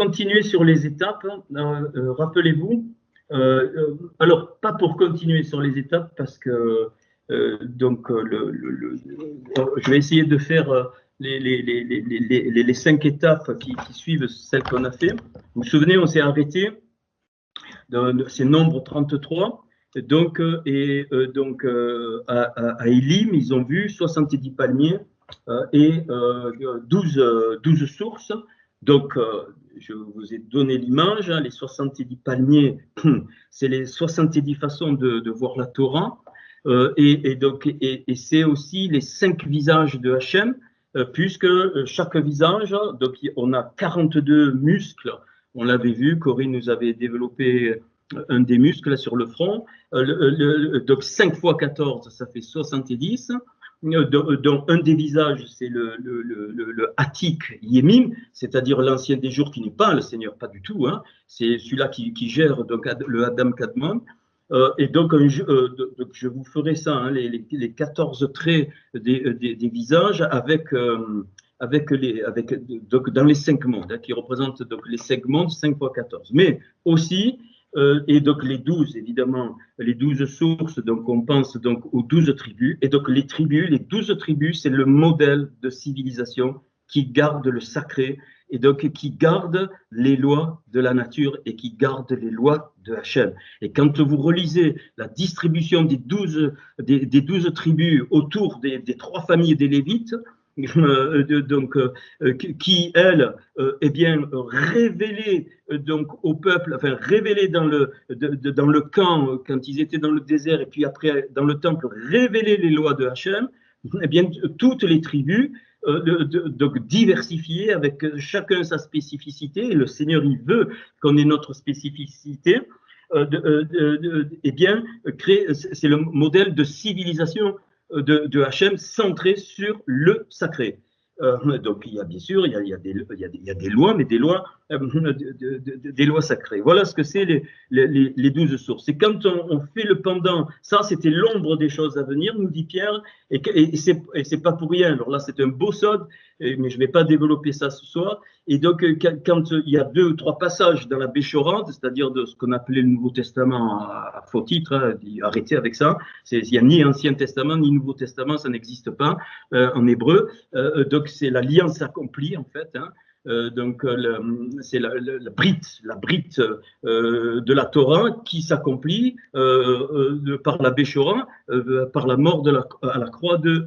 continuer sur les étapes, rappelez-vous, alors pas pour continuer sur les étapes parce que je vais essayer de faire les 5 étapes qui suivent celles qu'on a fait. Vous vous souvenez, on s'est arrêté, c'est nombre 33. Donc, à Elim, ils ont vu 70 palmiers et 12 sources. Donc, je vous ai donné l'image, hein, les 70 palmiers, c'est les 70 façons de voir la Torah. Et c'est aussi les 5 visages de Hachem, puisque chaque visage, donc on a 42 muscles. On l'avait vu, Corinne nous avait développé un des muscles là, sur le front. Donc 5 fois 14, ça fait 70. Dont un des visages, c'est le Atik Yemim, c'est-à-dire l'ancien des jours qui n'est pas le Seigneur, pas du tout. Hein. C'est celui-là qui gère donc, le Adam Kadmon. Et donc, je vous ferai ça, hein, les 14 traits des visages avec donc, dans les 5 mondes, hein, qui représentent donc, les 5 mondes, 5 fois 14. Mais aussi, et donc les 12, évidemment, les 12 sources, donc on pense donc aux 12 tribus. Et donc les 12 tribus, c'est le modèle de civilisation qui garde le sacré et donc qui garde les lois de la nature et qui garde les lois de Hachem. Et quand vous relisez la distribution des 12 tribus autour des 3 familles des Lévites, qui elle est bien révélée donc au peuple, enfin révélée dans le camp quand ils étaient dans le désert et puis après dans le temple, révéler les lois de Hachem, eh bien toutes les tribus donc diversifiées avec chacun sa spécificité, et le Seigneur il veut qu'on ait notre spécificité, eh bien c'est le modèle de civilisation de Hachem centré sur le sacré. Donc il y a bien sûr il y a des lois, mais des lois sacrées. Voilà ce que c'est les 12 sources. Et quand on fait le pendant, ça c'était l'ombre des choses à venir, nous dit Pierre, et c'est pas pour rien. Alors là c'est un beau sod, mais je ne vais pas développer ça ce soir. Et donc quand il y a 2 ou 3 passages dans la Béchorante, c'est-à-dire de ce qu'on appelait le Nouveau Testament à faux titre, hein, arrêtez avec ça. Il n'y a ni Ancien Testament ni Nouveau Testament, ça n'existe pas en hébreu. Donc c'est l'alliance accomplie en fait. Hein. Donc c'est la brite de la Torah qui s'accomplit par la Béchora, par la mort à la croix de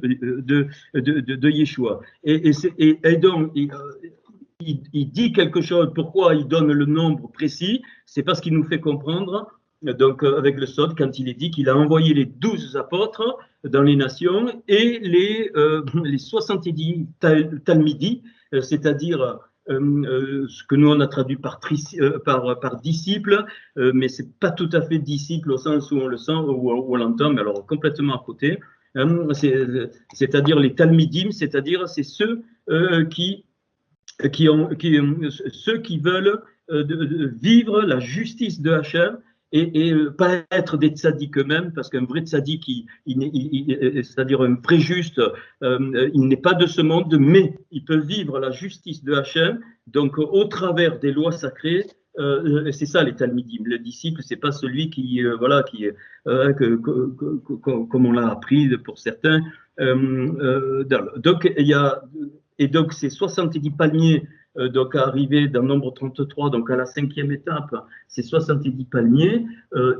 Yeshua. Et donc il dit quelque chose. Pourquoi il donne le nombre précis? C'est parce qu'il nous fait comprendre. Donc, avec le Sod, quand il est dit qu'il a envoyé les 12 apôtres dans les nations et les 70 talmidi, c'est-à-dire ce que nous on a traduit par disciple, mais c'est pas tout à fait disciple au sens où on le sent ou on l'entend, mais alors complètement à côté. C'est-à-dire les talmidim, c'est-à-dire c'est ceux ceux qui veulent vivre la justice de Hachem et pas être des tzaddik eux-mêmes, parce qu'un vrai tzaddik, c'est-à-dire un vrai juste, il n'est pas de ce monde, mais il peut vivre la justice de Hachem, donc au travers des lois sacrées. C'est ça les talmidim. Le disciple, c'est pas celui qui comme on l'a appris pour certains. Donc il y a et donc ces 70 palmiers. Donc arrivé dans nombre 33, donc à la 5e étape, ces 70 palmiers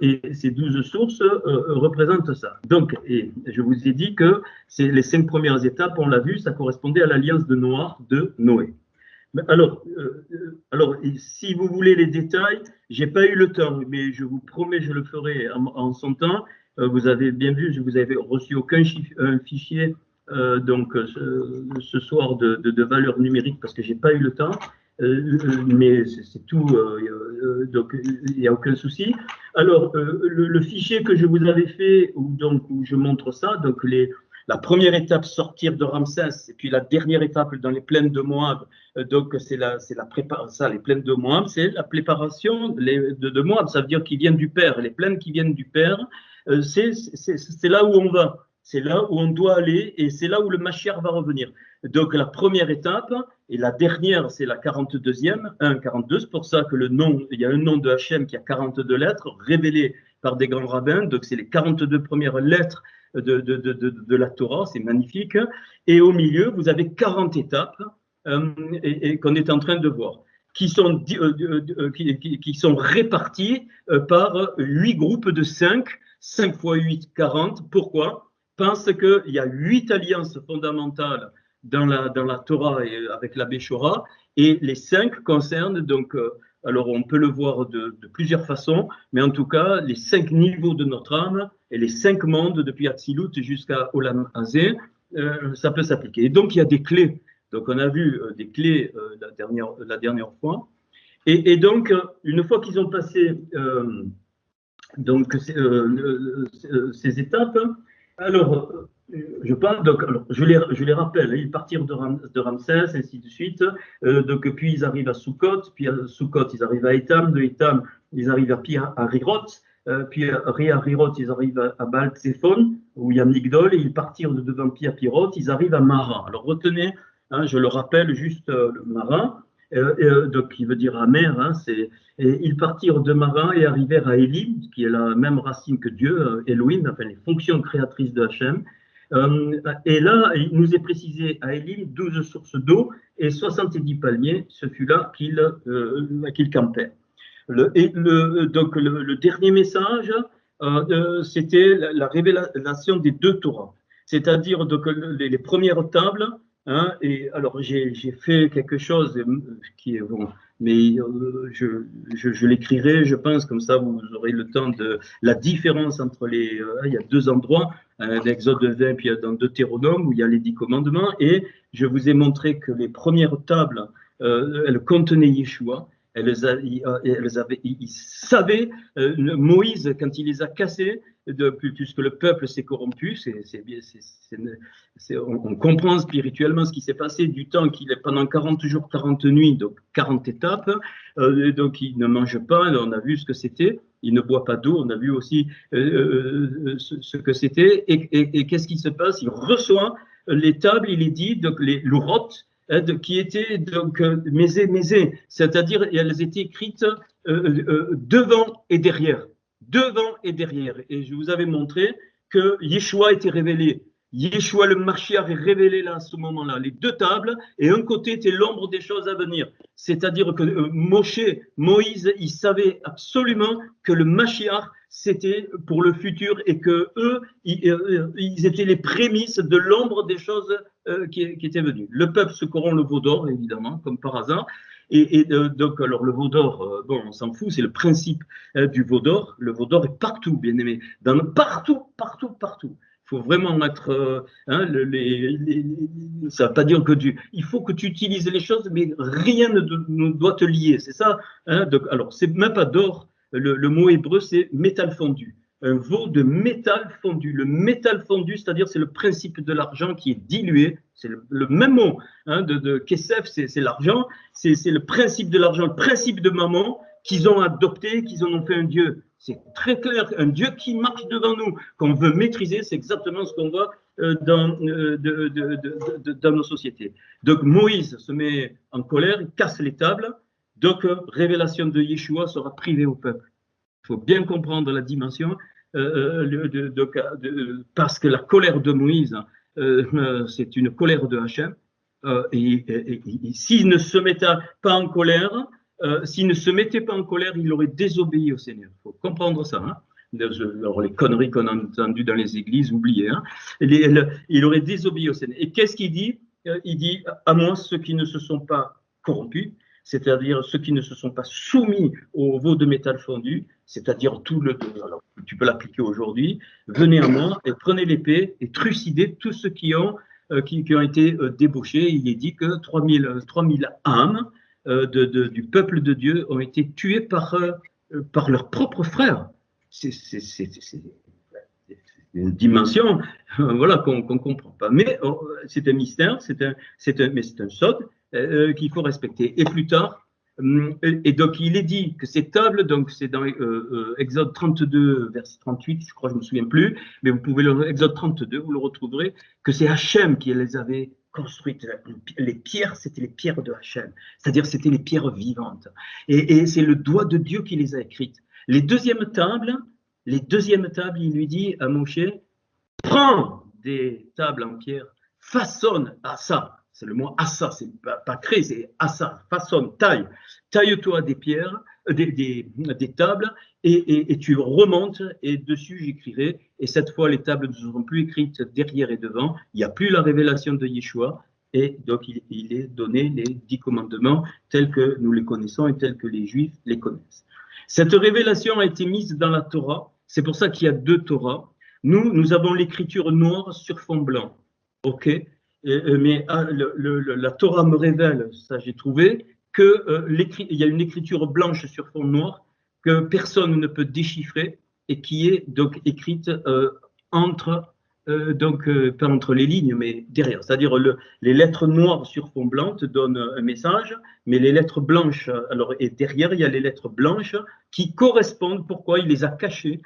et ces 12 sources représentent ça. Donc, et je vous ai dit que les 5 premières étapes, on l'a vu, ça correspondait à l'alliance de Noah de Noé. Alors, si vous voulez les détails, j'ai pas eu le temps, mais je vous promets, je le ferai en son temps. Vous avez bien vu, je vous avais reçu aucun fichier. Donc ce soir de valeur numérique parce que j'ai pas eu le temps, mais c'est tout, donc il n'y a aucun souci. Alors le fichier que je vous avais fait où je montre ça, donc la première étape sortir de Ramsès et puis la dernière étape dans les plaines de Moab, donc c'est la préparation, les plaines de Moab, c'est la préparation de Moab, ça veut dire qu'ils viennent du Père, les plaines qui viennent du Père, c'est là où on va. c'est là où on doit aller et c'est là où le Mashiach va revenir. Donc la première étape et la dernière, c'est la 42e, 42, c'est pour ça que le nom, il y a un nom de Hachem qui a 42 lettres, révélé par des grands rabbins, donc c'est les 42 premières lettres de la Torah, c'est magnifique. Et au milieu, vous avez 40 étapes et qu'on est en train de voir, qui sont réparties par 8 groupes de 5 fois 8, 40. Pourquoi? Parce qu'il y a 8 alliances fondamentales dans la Torah et avec la Béchora, et les 5 concernent donc, alors on peut le voir de plusieurs façons, mais en tout cas, les 5 niveaux de notre âme et les 5 mondes depuis Atzilut jusqu'à Olam Hazé, ça peut s'appliquer. Et donc, il y a des clés. Donc, on a vu des clés la dernière fois. Et donc, une fois qu'ils ont passé donc, ces étapes, alors, je parle, donc, alors, je les rappelle, ils partirent de Ramsès, ainsi de suite, donc, puis ils arrivent à Sukkot, puis à Sukkot, ils arrivent à Étam, de Étam, ils arrivent à Rirot, puis à Rirot, ils arrivent à Baal Tzephon, où il y a Migdol, et ils partirent de devant Pirot, ils arrivent à Mara. Alors, retenez, hein, je le rappelle juste, le Mara, donc qui veut dire amer, hein, et ils partirent de Mara et arrivèrent à Élim, qui est la même racine que Dieu, Elohim, enfin les fonctions créatrices de Hachem. Et là, il nous est précisé à Élim 12 sources d'eau et 70 palmiers, ce fut là qu'ils campaient. Donc le dernier message, c'était la révélation des 2 Torahs, c'est-à-dire donc les premières tables. Hein, et alors j'ai fait quelque chose qui est bon, mais je l'écrirai, je pense, comme ça vous aurez le temps de la différence entre il y a 2 endroits, l'Exode 20 puis dans Deutéronome où il y a les 10 commandements, et je vous ai montré que les premières tables elles contenaient Yeshua. Ils savaient, Moïse, quand il les a cassés, puisque le peuple s'est corrompu, on comprend spirituellement ce qui s'est passé du temps qu'il est pendant 40 jours, 40 nuits, donc 40 étapes, donc il ne mange pas, on a vu ce que c'était, il ne boit pas d'eau, on a vu aussi ce que c'était, et qu'est-ce qui se passe? Il reçoit les tables, il est dit, donc les lourotes, qui étaient donc mésées, c'est-à-dire elles étaient écrites devant et derrière. Devant et derrière. Et je vous avais montré que Yeshua était révélé. Yeshua le Mashiach est révélé là à ce moment-là. Les 2 tables, et un côté était l'ombre des choses à venir. C'est-à-dire que Moïse, il savait absolument que le Mashiach, c'était pour le futur et que eux, ils étaient les prémices de l'ombre des choses qui étaient venues. Le peuple se corrompt le veau d'or, évidemment, comme par hasard. Et donc, alors le veau d'or, bon, on s'en fout, c'est le principe du veau d'or. Le veau d'or est partout, bien aimé, partout. Il faut vraiment être, ça ne veut pas dire que il faut que tu utilises les choses, mais rien ne doit te lier, c'est ça, hein, donc, alors, c'est même pas d'or, le mot hébreu, c'est métal fondu. Un veau de métal fondu. Le métal fondu, c'est-à-dire c'est le principe de l'argent qui est dilué. C'est le même mot hein, de Kesef, c'est l'argent. C'est le principe de l'argent, le principe de Mammon qu'ils ont adopté, qu'ils en ont fait un Dieu. C'est très clair, un Dieu qui marche devant nous, qu'on veut maîtriser, c'est exactement ce qu'on voit dans nos sociétés. Donc Moïse se met en colère, il casse les tables. Donc révélation de Yeshua sera privée au peuple. Il faut bien comprendre la dimension. Parce que la colère de Moïse, c'est une colère de Hachem, et s'il ne se mettait pas en colère, il aurait désobéi au Seigneur. Il faut comprendre ça. Hein. Alors, les conneries qu'on a entendues dans les églises, oubliez. Hein. Il aurait désobéi au Seigneur. Et qu'est-ce qu'il dit? Il dit, à moi, ceux qui ne se sont pas corrompus, c'est-à-dire ceux qui ne se sont pas soumis au veau de métal fondu, c'est-à-dire alors tu peux l'appliquer aujourd'hui, venez à moi et prenez l'épée et trucidez tous ceux qui ont été débauchés. Il est dit que 3000 âmes du peuple de Dieu ont été tuées par leurs propres frères. C'est une dimension voilà, qu'on ne comprend pas. Mais c'est un mystère, mais c'est un sod qu'il faut respecter. Et plus tard, Et donc, il est dit que ces tables, donc c'est dans Exode 32, verset 38, je crois, je ne me souviens plus, mais vous pouvez le Exode 32, vous le retrouverez, que c'est Hachem qui les avait construites. Les pierres, c'était les pierres de Hachem, c'est-à-dire c'était les pierres vivantes. Et c'est le doigt de Dieu qui les a écrites. Les deuxièmes tables, il lui dit à Moshe, prends des tables en pierre, façonne à ça. C'est le mot assa, c'est pas créer, c'est assa, façonne, taille-toi des pierres, des tables, et tu remontes, et dessus j'écrirai, et cette fois les tables ne seront plus écrites derrière et devant, il n'y a plus la révélation de Yeshua, et donc il est donné les 10 commandements tels que nous les connaissons et tels que les Juifs les connaissent. Cette révélation a été mise dans la Torah, c'est pour ça qu'il y a 2 Torahs. Nous avons l'écriture noire sur fond blanc, ok? Mais la Torah me révèle, ça j'ai trouvé, qu'il y a une écriture blanche sur fond noir que personne ne peut déchiffrer et qui est donc écrite pas entre les lignes, mais derrière. C'est-à-dire les lettres noires sur fond blanc te donnent un message, mais les lettres blanches, alors, et derrière il y a les lettres blanches qui correspondent, pourquoi il les a cachées.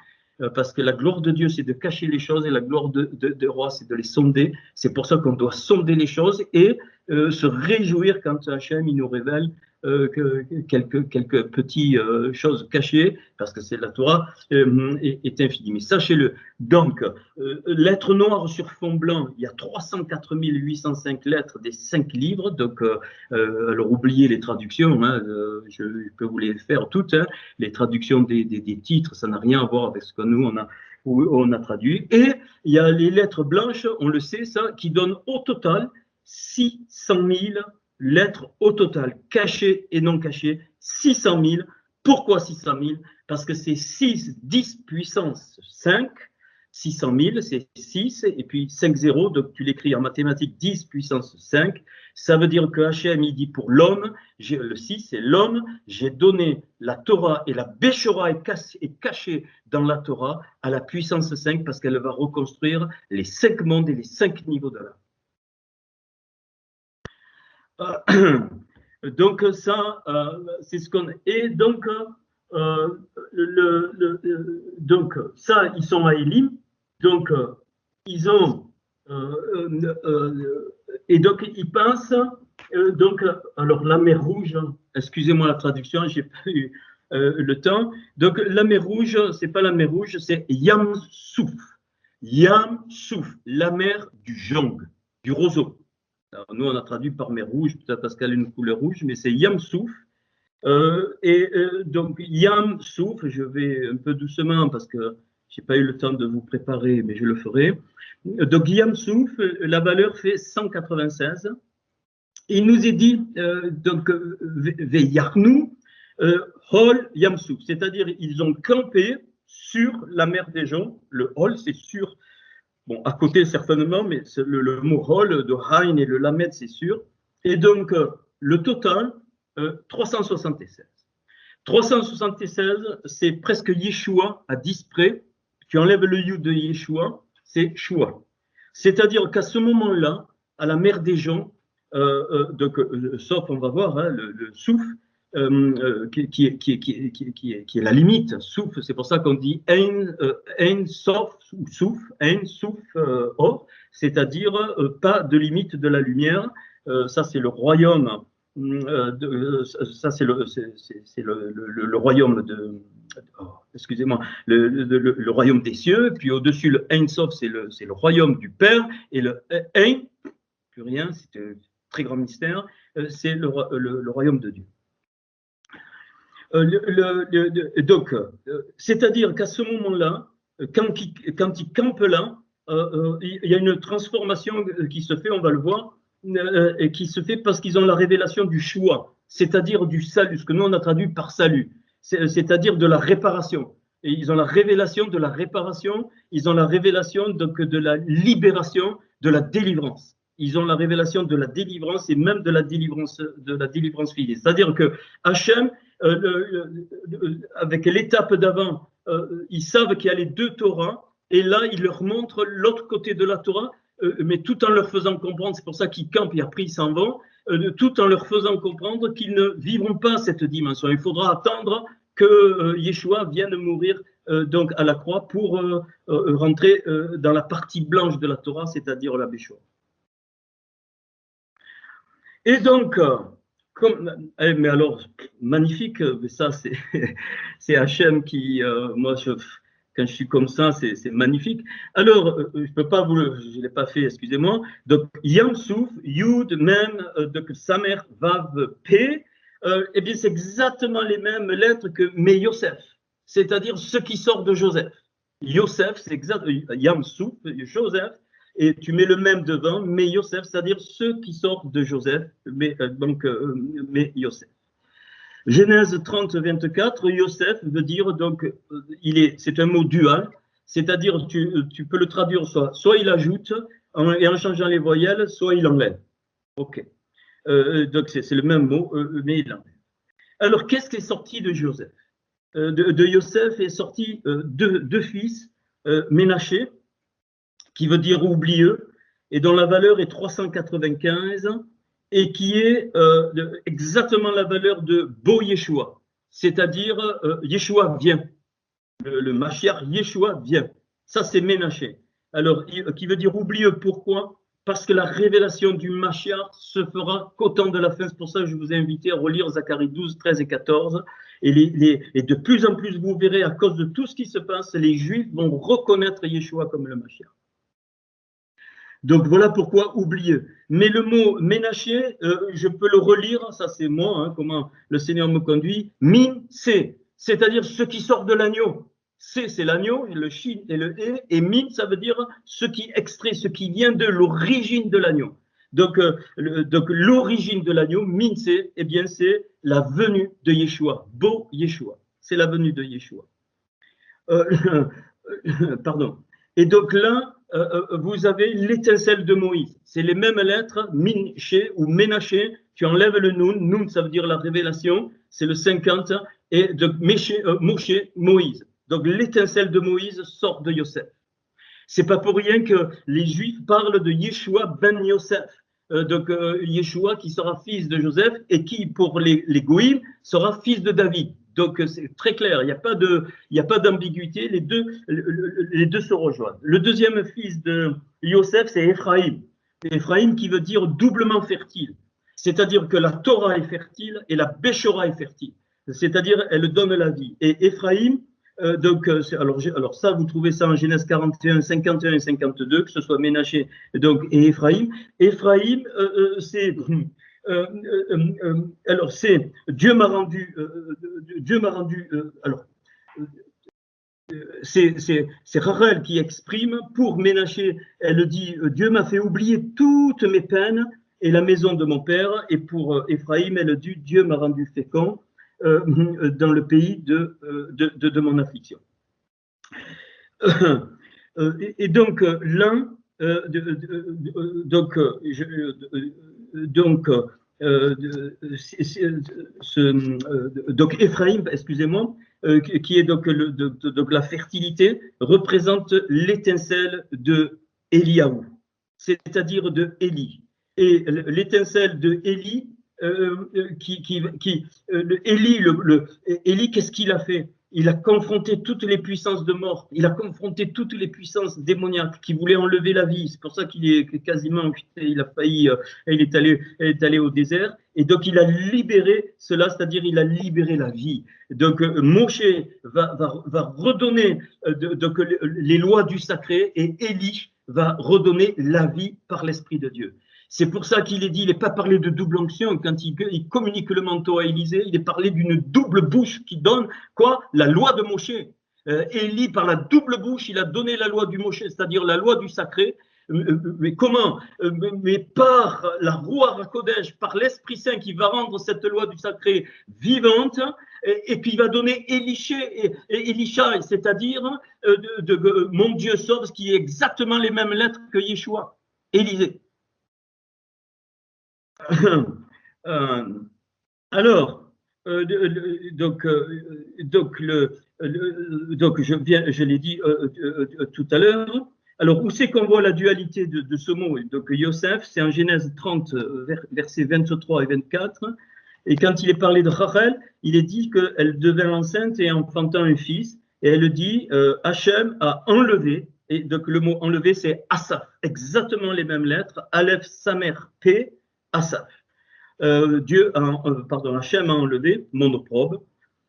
Parce que la gloire de Dieu, c'est de cacher les choses, et la gloire de roi, c'est de les sonder. C'est pour ça qu'on doit sonder les choses et se réjouir quand Hachem il nous révèle quelques petites choses cachées, parce que c'est la Torah est infinie. Mais sachez-le, donc, lettres noires sur fond blanc, il y a 304 805 lettres des 5 livres, donc, alors oubliez les traductions, hein, je peux vous les faire toutes, hein, les traductions des titres, ça n'a rien à voir avec ce que nous, on a traduit. Et il y a les lettres blanches, on le sait, ça, qui donnent au total 600 000 lettres au total, cachées et non cachées, 600 000. Pourquoi 600 000? Parce que c'est 10 puissance 5, 600 000, c'est 6, et puis 5 zéros, donc tu l'écris en mathématiques, 10 puissance 5. Ça veut dire que Hachem, il dit pour l'homme, le 6, c'est l'homme, j'ai donné la Torah, et la Béchora est cachée dans la Torah à la puissance 5, parce qu'elle va reconstruire les 5 mondes et les 5 niveaux de l'âme. Donc ça, c'est ce qu'on... Et donc, donc ça, ils sont à Élim, donc ils ont... et donc ils passent, donc, alors la mer Rouge, excusez-moi la traduction, j'ai pas eu le temps, donc la mer Rouge, c'est pas la mer Rouge, c'est Yam Souf, la mer du Jong, du roseau. Alors, nous, on a traduit par mer rouge, peut-être parce qu'elle a une couleur rouge, mais c'est Yam Souf. Donc, Yam Souf, je vais un peu doucement parce que je n'ai pas eu le temps de vous préparer, mais je le ferai. Donc, Yam Souf, la valeur fait 196. Il nous est dit, donc, Veyarnu, Hol Yam Souf, c'est-à-dire ils ont campé sur la mer des gens. Le Hol, c'est sur. Bon, à côté certainement, mais le mot Hol de Haïn et le Lamed, c'est sûr. Et donc, le total, 376. 376, c'est presque Yeshua à 10 près. Tu enlèves le Yud de Yeshua, c'est Shua. C'est-à-dire qu'à ce moment-là, à la mer des gens, donc, sauf, on va voir, hein, le Souf, qui est la limite, Souf, c'est pour ça qu'on dit Ein Sof ou Souf, Ein Souf Or, c'est-à-dire pas de limite de la lumière. Ça, c'est le royaume. Ça, c'est le royaume de. Oh, excusez-moi, le royaume des cieux. Puis au-dessus, le Ein Sof, c'est le royaume du Père. Et le Ein, plus rien, c'est un très grand mystère, c'est le royaume de Dieu. Donc, c'est-à-dire qu'à ce moment-là, quand ils campent là, il y a une transformation qui se fait, on va le voir, et qui se fait parce qu'ils ont la révélation du choix, c'est-à-dire du salut, ce que nous on a traduit par salut, c'est-à-dire de la réparation. Et ils ont la révélation de la réparation, ils ont la révélation donc de la libération, de la délivrance. Ils ont la révélation de la délivrance et même de la délivrance physique. C'est-à-dire que Hachem, avec l'étape d'avant, ils savent qu'il y a les 2 Torahs, et là, il leur montre l'autre côté de la Torah, mais tout en leur faisant comprendre, c'est pour ça qu'ils campent et après ils s'en vont, tout en leur faisant comprendre qu'ils ne vivront pas cette dimension. Il faudra attendre que Yeshua vienne mourir donc à la croix pour rentrer dans la partie blanche de la Torah, c'est-à-dire la Béchoua. Et donc, mais alors, magnifique, mais ça c'est Hachem qui, moi, quand je suis comme ça, c'est magnifique. Alors, je peux pas je l'ai pas fait, excusez-moi. Donc, Yam Souf, Yud, Mem, donc Samer, Vav, P, eh bien, c'est exactement les mêmes lettres que Mais Yosef, c'est-à-dire ce qui sort de Joseph. Yosef, c'est exact, Yam Souf, Joseph, et tu mets le même devant, Mais Yosef, c'est-à-dire ceux qui sortent de Joseph, mais Yosef. Genèse 30, 24, Yosef veut dire, donc, c'est un mot dual, c'est-à-dire tu peux le traduire soit il ajoute, et en changeant les voyelles, soit il enlève. Ok. Donc c'est le même mot, mais il enlève. Alors, qu'est-ce qui est sorti de Joseph? De Yosef est sorti deux fils, Ménaché, qui veut dire oublieux, et dont la valeur est 395, et qui est exactement la valeur de Bo Yeshua, c'est-à-dire Yeshua vient, le Mashiach Yeshua vient. Ça, c'est Ménaché. Alors, qui veut dire oublieux, pourquoi? Parce que la révélation du Mashiach se fera qu'au temps de la fin. C'est pour ça que je vous ai invité à relire Zacharie 12, 13 et 14. Et de plus en plus, vous verrez, à cause de tout ce qui se passe, les Juifs vont reconnaître Yeshua comme le Mashiach. Donc voilà pourquoi oublieux. Mais le mot Ménaché, je peux le relire, ça c'est moi, hein, comment le Seigneur me conduit. Min, c'est-à-dire ce qui sort de l'agneau. C'est l'agneau, le shin et le e, et min, ça veut dire ce qui extrait, ce qui vient de l'origine de l'agneau. Donc l'origine de l'agneau, min, eh bien c'est la venue de Yeshua, Bo Yeshua. C'est la venue de Yeshua. Pardon. Et donc là, vous avez l'étincelle de Moïse. C'est les mêmes lettres, Minché ou Ménaché. Tu enlèves le Nun. Nun, ça veut dire la révélation. C'est le 50. Et de Moshe, Moïse. Donc l'étincelle de Moïse sort de Yosef. C'est pas pour rien que les Juifs parlent de Yeshua ben Yosef. Donc Yeshua qui sera fils de Joseph et qui, pour les Goïm, sera fils de David. Donc c'est très clair, il n'y a pas d'ambiguïté, les deux se rejoignent. Le deuxième fils de Yosef, c'est Ephraïm. Ephraïm qui veut dire doublement fertile. C'est-à-dire que la Torah est fertile et la Béchora est fertile. C'est-à-dire elle donne la vie. Et Ephraïm, alors ça, vous trouvez ça en Genèse 41, 51 et 52, que ce soit Ménaché et Ephraïm. Ephraïm, c'est... alors c'est Dieu m'a rendu, alors c'est Rachel qui exprime pour Ménaché, elle dit Dieu m'a fait oublier toutes mes peines et la maison de mon père, et pour Ephraïm elle dit Dieu m'a rendu fécond dans le pays de mon affliction. Et donc l'un donc Ephraïm, excusez-moi, qui est donc la fertilité, représente l'étincelle de Eliaou, c'est-à-dire de Élie. Et l'étincelle de Élie, Élie, qu'est-ce qu'il a fait? Il a confronté toutes les puissances de mort, il a confronté toutes les puissances démoniaques qui voulaient enlever la vie. C'est pour ça qu'il est quasiment, il a failli, il est allé au désert. Et donc il a libéré cela, c'est-à-dire il a libéré la vie. Donc Moshe va redonner donc, les lois du sacré, et Élie va redonner la vie par l'Esprit de Dieu. C'est pour ça qu'il est dit, il n'est pas parlé de double onction. Quand il communique le manteau à Élisée, il est parlé d'une double bouche qui donne quoi? La loi de Moshe. Élie, par la double bouche, il a donné la loi du Moshe, c'est-à-dire la loi du sacré. Mais comment? Mais par la Ruach HaKodesh, par l'Esprit Saint qui va rendre cette loi du sacré vivante, et qui va donner Elisha, c'est-à-dire mon Dieu sauve, ce qui est exactement les mêmes lettres que Yeshua, Élisée. Alors, donc je l'ai dit tout à l'heure, Alors, où c'est qu'on voit la dualité de ce mot? Donc, Yosef, c'est en Genèse 30, versets 23 et 24. Et quand il est parlé de Rachel, il est dit qu'elle devint enceinte et enfantant un fils. Et elle dit, Hachem a enlevé, et donc le mot enlevé, c'est Asaph, exactement les mêmes lettres, Aleph, Samer, P, Asaph. Hachem a enlevé, mon opprobre,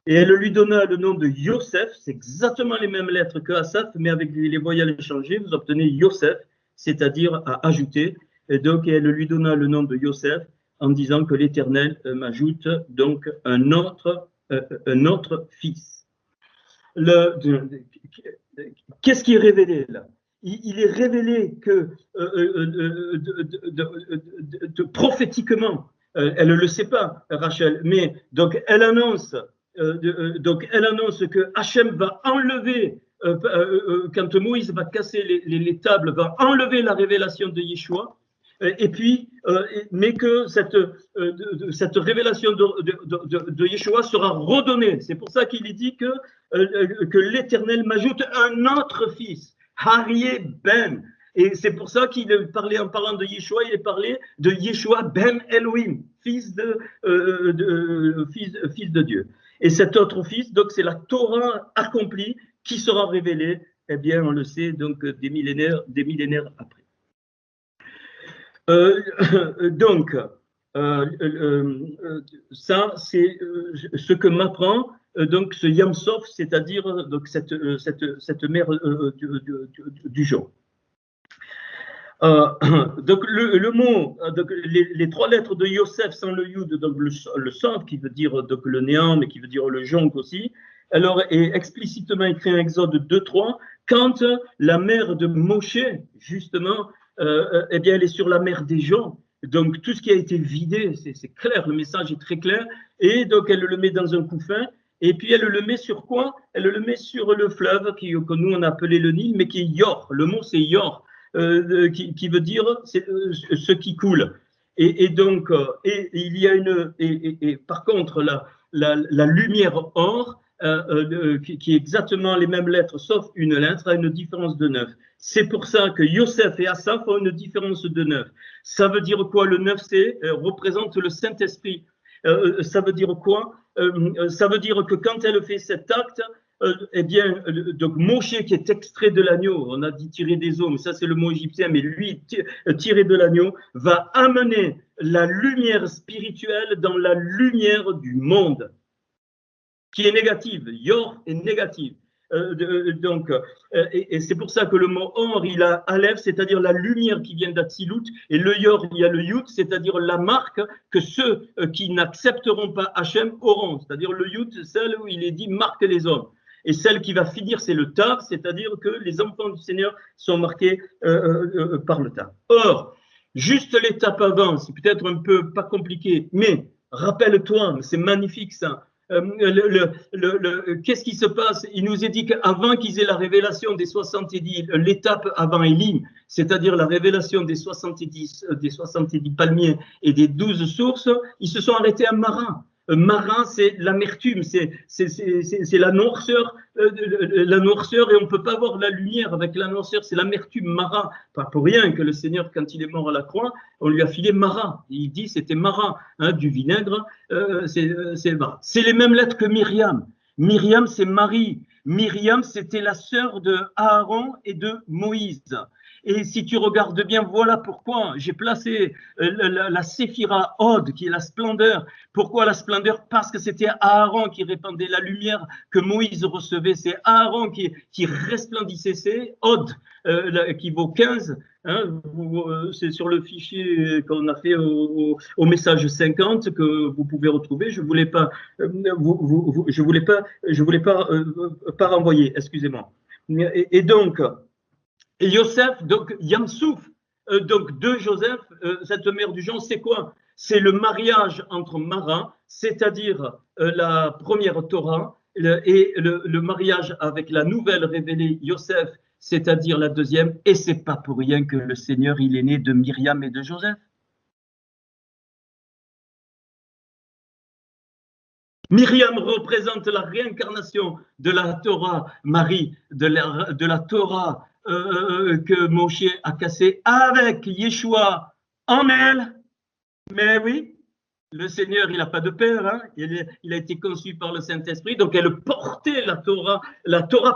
et elle lui donna le nom de Yosef, c'est exactement les mêmes lettres que Asaph, mais avec les voyelles changées, vous obtenez Yosef, c'est-à-dire à ajouter, et donc elle lui donna le nom de Yosef en disant que l'Éternel m'ajoute donc un autre fils. Qu'est-ce qui est révélé là? Il est révélé que prophétiquement, elle ne le sait pas, Rachel, mais donc elle annonce que Hachem va enlever, quand Moïse va casser les tables, va enlever la révélation de Yeshua, et puis, mais que cette révélation de Yeshua sera redonnée. C'est pour ça qu'il est dit que l'Éternel m'ajoute un autre fils, Haryeh Ben. Et c'est pour ça qu'il parlait, en parlant de Yeshua, il est parlé de Yeshua Ben Elohim, fils de Dieu. Et cet autre fils, donc c'est la Torah accomplie qui sera révélée, eh bien on le sait, donc des millénaires après. Donc, ça c'est ce que m'apprend donc ce Yam Sof, c'est-à-dire donc cette mer du jour. Donc le mot, donc les trois lettres de Yosef sans le Yud, donc le Sof qui veut dire donc le néant, mais qui veut dire le jonc aussi, alors est explicitement écrit en Exode 2.3, quand la mère de Moshe, justement, eh bien elle est sur la mer des joncs, donc tout ce qui a été vidé, c'est clair, le message est très clair, et donc elle le met dans un couffin, et puis elle le met sur quoi? Elle le met sur le fleuve que nous on a appelé le Nil, mais qui est Yor, le mot c'est Yor. Qui veut dire ce qui coule. Et donc, il y a par contre, la lumière or, qui est exactement les mêmes lettres, sauf une lettre, a une différence de 9. C'est pour ça que Yosef et Asaph ont une différence de 9. Ça veut dire quoi? Le 9, représente le Saint-Esprit. Ça veut dire quoi? Ça veut dire que quand elle fait cet acte, eh bien, donc Moshe qui est extrait de l'agneau, on a dit tiré des eaux, mais ça c'est le mot égyptien, mais lui, tiré de l'agneau, va amener la lumière spirituelle dans la lumière du monde, qui est négative. Yor est négative. Et c'est pour ça que le mot or, il a Aleph, c'est-à-dire la lumière qui vient d'Atsilut, et le Yor, il y a le Yud, c'est-à-dire la marque que ceux qui n'accepteront pas Hachem auront. C'est-à-dire le Yud, c'est celle où il est dit marque les hommes. Et celle qui va finir, c'est le Tav, c'est-à-dire que les enfants du Seigneur sont marqués par le Tav. Or, juste l'étape avant, c'est peut-être un peu pas compliqué, mais rappelle-toi, c'est magnifique ça. Qu'est-ce qui se passe? Il nous est dit qu'avant qu'ils aient la révélation des 70, l'étape avant Élim, c'est-à-dire la révélation des 70 palmiers et des 12 sources, ils se sont arrêtés à Marin. Marin, c'est l'amertume, c'est la noirceur, et on ne peut pas voir la lumière avec la noirceur, c'est l'amertume, Marin. Pas pour rien que le Seigneur, quand il est mort à la croix, on lui a filé Marin. Il dit c'était Marin, hein, du vinaigre, c'est les mêmes lettres que Myriam. Myriam, c'est Marie. Myriam, c'était la sœur de Aaron et de Moïse. Et si tu regardes bien, voilà pourquoi j'ai placé la séphira Od, qui est la splendeur. Pourquoi la splendeur? Parce que c'était Aaron qui répandait la lumière que Moïse recevait. C'est Aaron qui resplendissait. C'est Od, qui vaut 15. Hein, c'est sur le fichier qu'on a fait au message 50 que vous pouvez retrouver. Je voulais pas renvoyer. Excusez-moi. Et donc. Et Yosef, donc Yamsouf, donc de Joseph, cette mère du Jean, c'est quoi? C'est le mariage entre Mara, c'est-à-dire la première Torah, et le mariage avec la nouvelle révélée Yosef, c'est-à-dire la deuxième. Et c'est pas pour rien que le Seigneur, il est né de Myriam et de Joseph. Myriam représente la réincarnation de la Torah, Marie, de la Torah que Moshe a cassé avec Yeshua en elle. Mais oui, le Seigneur, il n'a pas de père, hein. Il a été conçu par le Saint-Esprit, donc elle portait la Torah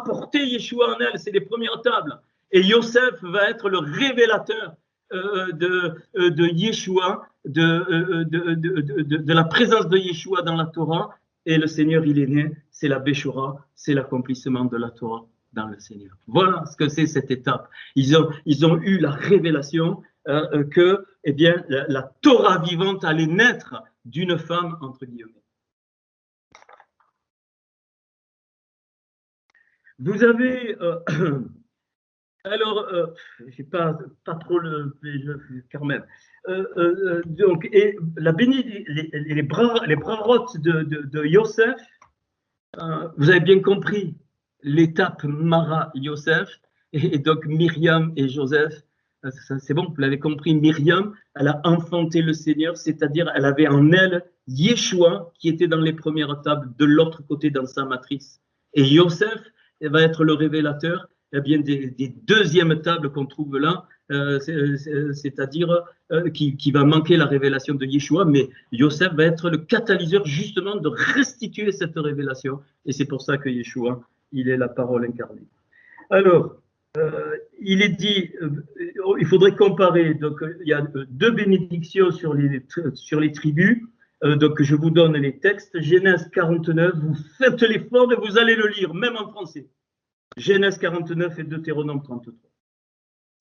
portait Yeshua en elle, c'est les premières tables. Et Yosef va être le révélateur de Yeshua, de la présence de Yeshua dans la Torah, et le Seigneur, il est né, c'est la Béchora, c'est l'accomplissement de la Torah dans le Seigneur. Voilà ce que c'est cette étape. Ils ont eu la révélation que eh bien, la Torah vivante allait naître d'une femme, entre guillemets. Vous avez, alors, j'ai pas trop le, quand même. Donc, et les brarotes de Yosef, vous avez bien compris l'étape Mara Yosef, et donc Myriam et Joseph. C'est bon, vous l'avez compris, Myriam, elle a enfanté le Seigneur, c'est-à-dire elle avait en elle Yeshua qui était dans les premières tables de l'autre côté dans sa matrice. Et Yosef va être le révélateur eh bien, des deuxièmes tables qu'on trouve là, c'est-à-dire qui va manquer la révélation de Yeshua, mais Yosef va être le catalyseur justement de restituer cette révélation. Et c'est pour ça que Yeshua, il est la parole incarnée. Alors, il est dit, il faudrait comparer, donc il y a deux bénédictions sur les tribus, donc je vous donne les textes, Genèse 49, vous faites l'effort et vous allez le lire, même en français. Genèse 49 et Deutéronome 33.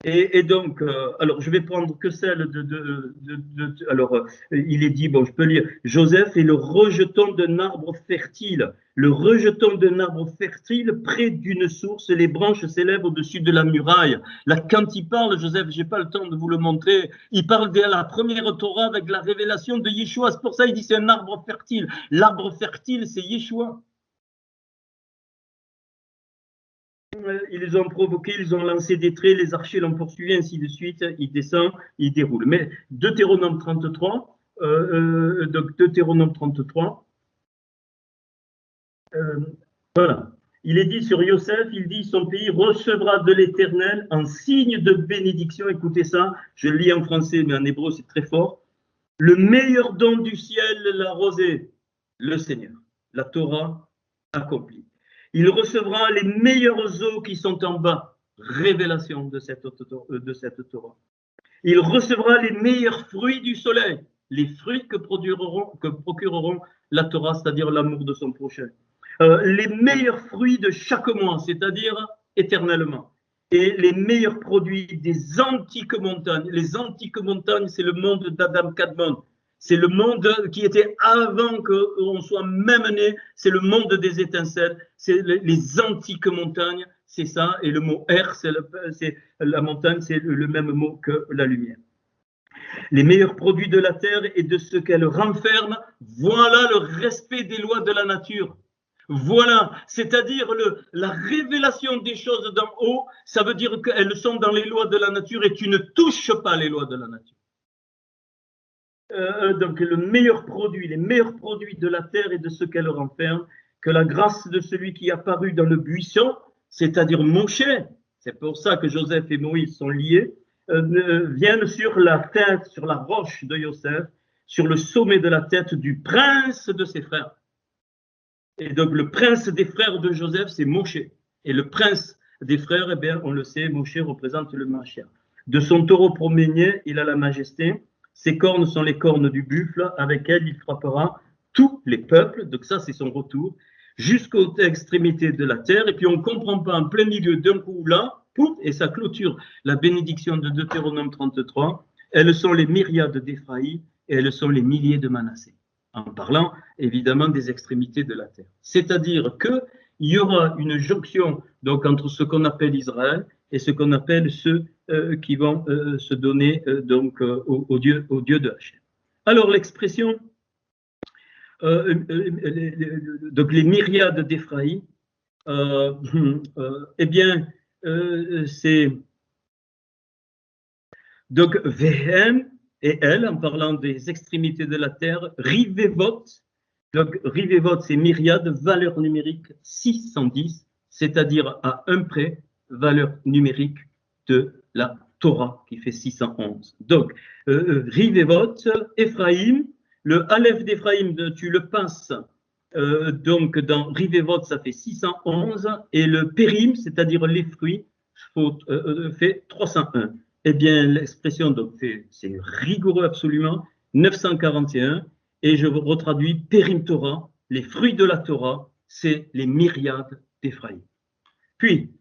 Et donc, alors je vais prendre que celle alors, il est dit, bon, je peux lire, Joseph est le rejeton d'un arbre fertile. Le rejeton d'un arbre fertile près d'une source, les branches s'élèvent au-dessus de la muraille. Là, quand il parle, Joseph, j'ai pas le temps de vous le montrer, il parle de la première Torah avec la révélation de Yeshua. C'est pour ça qu'il dit c'est un arbre fertile. L'arbre fertile, c'est Yeshua. Ils les ont provoqués, ils ont lancé des traits, les archers l'ont poursuivi, ainsi de suite, il descend, il déroule. Mais Deutéronome 33, donc Deutéronome 33, voilà. Il est dit sur Yosef, il dit son pays recevra de l'Éternel en signe de bénédiction. Écoutez ça, je le lis en français, mais en hébreu c'est très fort. Le meilleur don du ciel, la rosée, le Seigneur, la Torah accomplie. Il recevra les meilleures eaux qui sont en bas, révélation de cette Torah. Il recevra les meilleurs fruits du soleil, les fruits que procureront la Torah, c'est-à-dire l'amour de son prochain. Les meilleurs fruits de chaque mois, c'est-à-dire éternellement. Et les meilleurs produits des antiques montagnes. Les antiques montagnes, c'est le monde d'Adam Kadmon. C'est le monde qui était avant qu'on soit même né, c'est le monde des étincelles, c'est les antiques montagnes, c'est ça, et le mot R, c'est la montagne, c'est le même mot que la lumière. Les meilleurs produits de la terre et de ce qu'elle renferme, voilà le respect des lois de la nature. Voilà, c'est-à-dire la révélation des choses d'en haut, ça veut dire qu'elles sont dans les lois de la nature et tu ne touches pas les lois de la nature. Donc les meilleurs produits de la terre et de ce qu'elle renferme, que la grâce de celui qui est apparu dans le buisson, c'est-à-dire Moshe, c'est pour ça que Joseph et Moïse sont liés, viennent sur la tête, sur la roche de Yosef, sur le sommet de la tête du prince de ses frères. Et donc le prince des frères de Joseph, c'est Moshe. Et le prince des frères, eh bien, on le sait, Moshe représente le Mashiach. De son taureau promené, il a la majesté. Ses cornes sont les cornes du buffle, avec elles il frappera tous les peuples, donc ça c'est son retour, jusqu'aux extrémités de la terre, et puis on ne comprend pas en plein milieu d'un coup là, pouf, et ça clôture la bénédiction de Deutéronome 33, elles sont les myriades d'Éphraïm, et elles sont les milliers de Manassé, en parlant évidemment des extrémités de la terre. C'est-à-dire qu'il y aura une jonction donc, entre ce qu'on appelle Israël et ce qu'on appelle ceux qui vont se donner donc au Dieu de Hachem. Alors l'expression, donc les myriades d'Éphraïm, eh bien c'est donc Vehem et elle, en parlant des extrémités de la terre, Rivevot, donc Rivevot c'est myriade, valeur numérique 610, c'est-à-dire à un près, valeur numérique de la Torah qui fait 611. Donc, Rivevot, Ephraim, le Aleph d'Ephraim, tu le passes donc dans Rivevot, ça fait 611, et le Périm, c'est-à-dire les fruits, fait 301. Eh bien, l'expression, donc, c'est rigoureux absolument, 941, et je retraduis Périm Torah, les fruits de la Torah, c'est les myriades d'Ephraim. Puis,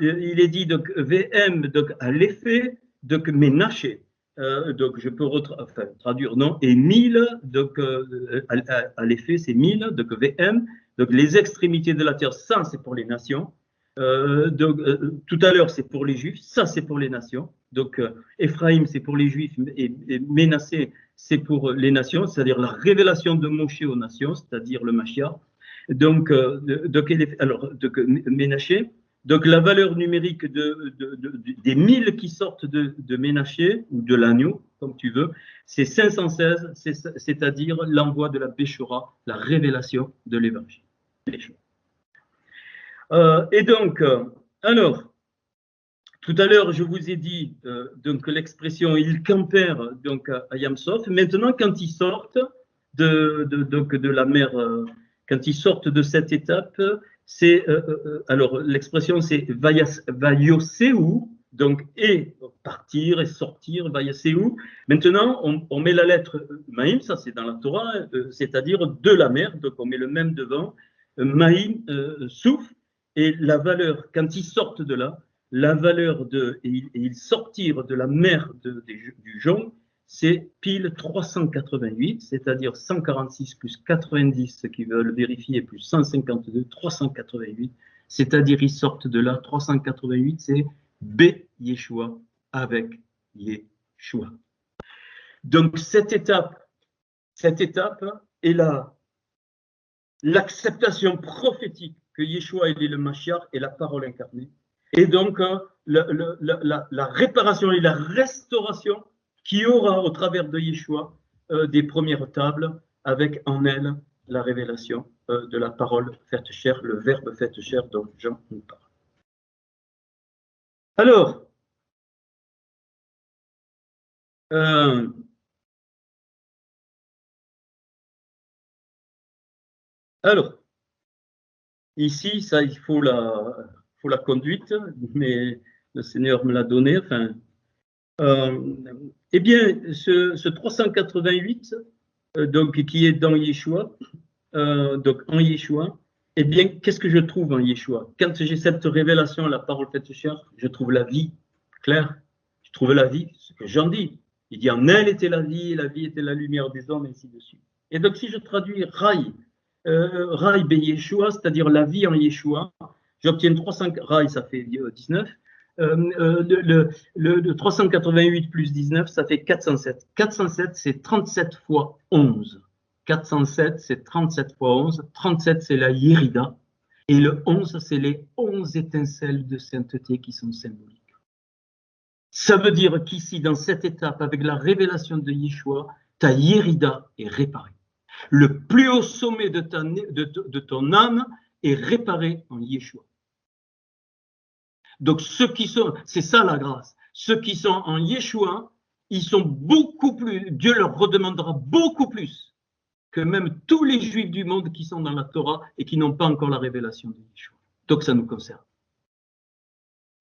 il est dit donc VM donc à l'effet donc Ménaché, donc je peux traduire non, et 1000 donc à l'effet c'est 1000 donc VM, donc les extrémités de la terre, ça c'est pour les nations. Donc tout à l'heure c'est pour les juifs, ça c'est pour les nations. Donc Ephraim c'est pour les juifs et Ménassé c'est pour les nations, c'est-à-dire la révélation de Moshe aux nations, c'est-à-dire le Mashiach. Donc Ménaché. Donc, la valeur numérique des 1000 qui sortent de Ménaché, ou de l'agneau, comme tu veux, c'est 516, c'est-à-dire l'envoi de la Béchora, la révélation de l'évangile. Et donc, alors, tout à l'heure, je vous ai dit donc l'expression ils campèrent donc à Yamsov. Maintenant, quand ils sortent de la mer, quand ils sortent de cette étape, c'est alors l'expression c'est vayoseu, donc et partir et sortir, vayoseu. Maintenant, on met la lettre Maïm, ça c'est dans la Torah, c'est-à-dire de la mer, donc on met le même devant, Maïm, souffle, et la valeur, quand ils sortent de là, la valeur et ils sortirent de la mer du jonc, c'est pile 388, c'est-à-dire 146 plus 90, ceux qui veulent vérifier, plus 152, 388, c'est-à-dire ils sortent de là, 388, c'est B Yeshua avec Yeshua. Donc cette étape est l'acceptation prophétique que Yeshua il est le Mashiach et la parole incarnée. Et donc, la réparation et la restauration qui aura au travers de Yeshua des premières tables, avec en elle la révélation de la parole faite chair, le verbe faite chair dont Jean nous parle. Alors, ici, ça, il faut la conduite, mais le Seigneur me l'a donné. Enfin, eh bien, ce 388, donc, qui est dans Yeshua, donc en Yeshua, eh bien, qu'est-ce que je trouve en Yeshua? Quand j'ai cette révélation, la parole faite chair, je trouve la vie, clair. Je trouve la vie, ce que Jean dit. Il dit en elle était la vie était la lumière des hommes, et ainsi de suite. Et donc, si je traduis Rai, Rai be Yeshua, c'est-à-dire la vie en Yeshua, j'obtiens 300, Rai, ça fait 19. Le 388 plus 19, ça fait 407. 407, c'est 37 fois 11. 407, c'est 37 fois 11. 37, c'est la Yérida. Et le 11, c'est les 11 étincelles de sainteté qui sont symboliques. Ça veut dire qu'ici, dans cette étape, avec la révélation de Yeshua, ta Yérida est réparée. Le plus haut sommet de ton âme est réparé en Yeshua. Donc, c'est ça la grâce. Ceux qui sont en Yeshua, ils sont beaucoup plus, Dieu leur redemandera beaucoup plus que même tous les juifs du monde qui sont dans la Torah et qui n'ont pas encore la révélation de Yeshua. Donc, ça nous concerne.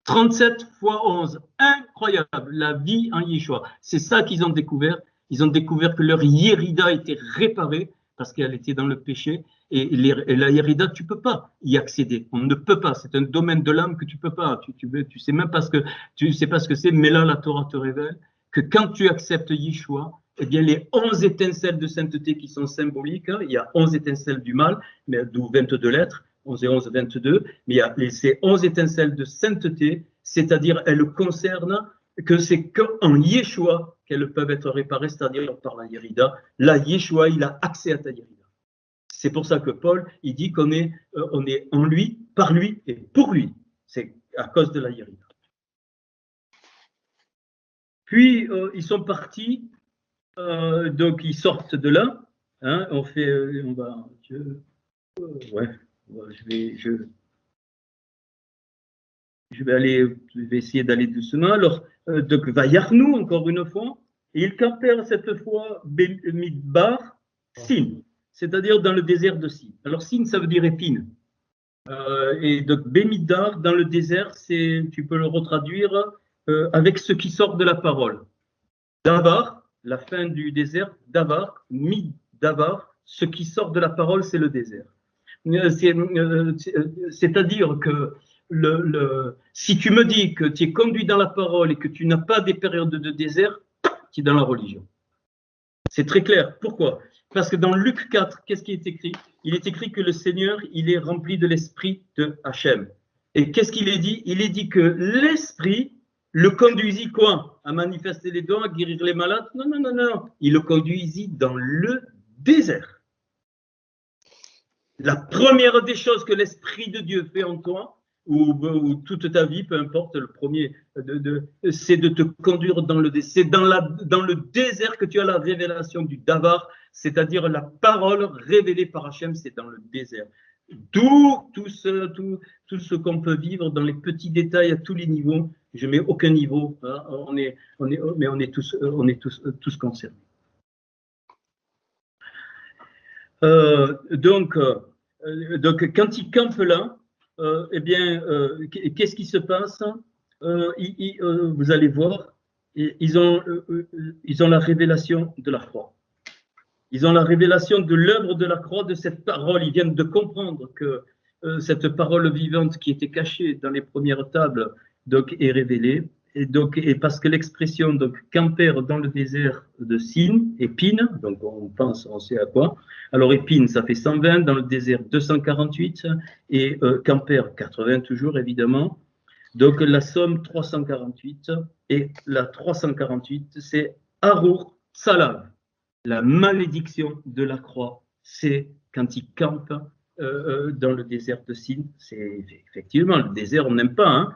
37 fois 11, incroyable, la vie en Yeshua. C'est ça qu'ils ont découvert. Ils ont découvert que leur Yérida était réparée parce qu'elle était dans le péché. Et la Yérida, tu ne peux pas y accéder. On ne peut pas. C'est un domaine de l'âme que tu ne peux pas. Tu sais même pas ce que c'est, mais là, la Torah te révèle que quand tu acceptes Yeshua, eh bien, les 11 étincelles de sainteté qui sont symboliques, il y a 11 étincelles du mal, mais d'où 22 lettres, 11 et 11, 22, mais il y a ces 11 étincelles de sainteté, c'est-à-dire elles concernent que c'est qu'en Yeshua qu'elles peuvent être réparées, c'est-à-dire par la Yérida. Là, Yeshua, il a accès à ta Yérida. C'est pour ça que Paul, il dit qu'on est en lui, par lui et pour lui. C'est à cause de la Yérida. Puis, ils sont partis, donc ils sortent de là. Hein, je vais essayer d'aller doucement. Alors, donc, Vayarnu, encore une fois, et ils campèrent cette fois Midbar Sin, c'est-à-dire dans le désert de Sin. Alors, Sin, ça veut dire épine. Et donc, Bemidbar, dans le désert, tu peux le retraduire avec ce qui sort de la parole. Davar, la fin du désert, Davar, Mid-Davar, ce qui sort de la parole, c'est le désert. C'est-à-dire que si tu me dis que tu es conduit dans la parole et que tu n'as pas des périodes de désert, tu es dans la religion. C'est très clair. Pourquoi? Parce que dans Luc 4, qu'est-ce qui est écrit? Il est écrit que le Seigneur, il est rempli de l'esprit de Hachem. Et qu'est-ce qu'il est dit? Il est dit que l'esprit le conduisit quoi? À manifester les dons, à guérir les malades? Non, non, non, non. Il le conduisit dans le désert. La première des choses que l'Esprit de Dieu fait en toi, ou toute ta vie, peu importe, le premier, c'est de te conduire dans le désert. C'est dans le désert que tu as la révélation du Davar, c'est-à-dire la parole révélée par Hachem, c'est dans le désert. D'où tout ce qu'on peut vivre dans les petits détails à tous les niveaux. Je ne mets aucun niveau, hein, mais on est tous concernés. Donc, quand ils campent là, eh bien, qu'est-ce qui se passe? Vous allez voir, ils ont la révélation de la croix. Ils ont la révélation de l'œuvre de la croix, de cette parole. Ils viennent de comprendre que cette parole vivante qui était cachée dans les premières tables donc, est révélée. Et parce que l'expression donc campèrent dans le désert de Sin, épine, donc on sait à quoi. Alors épine, ça fait 120, dans le désert 248, et campèrent 80 toujours évidemment. Donc la somme 348, et la 348, c'est Arur Salav. La malédiction de la croix, c'est quand ils campent dans le désert de Sin. C'est effectivement le désert, on n'aime pas, hein.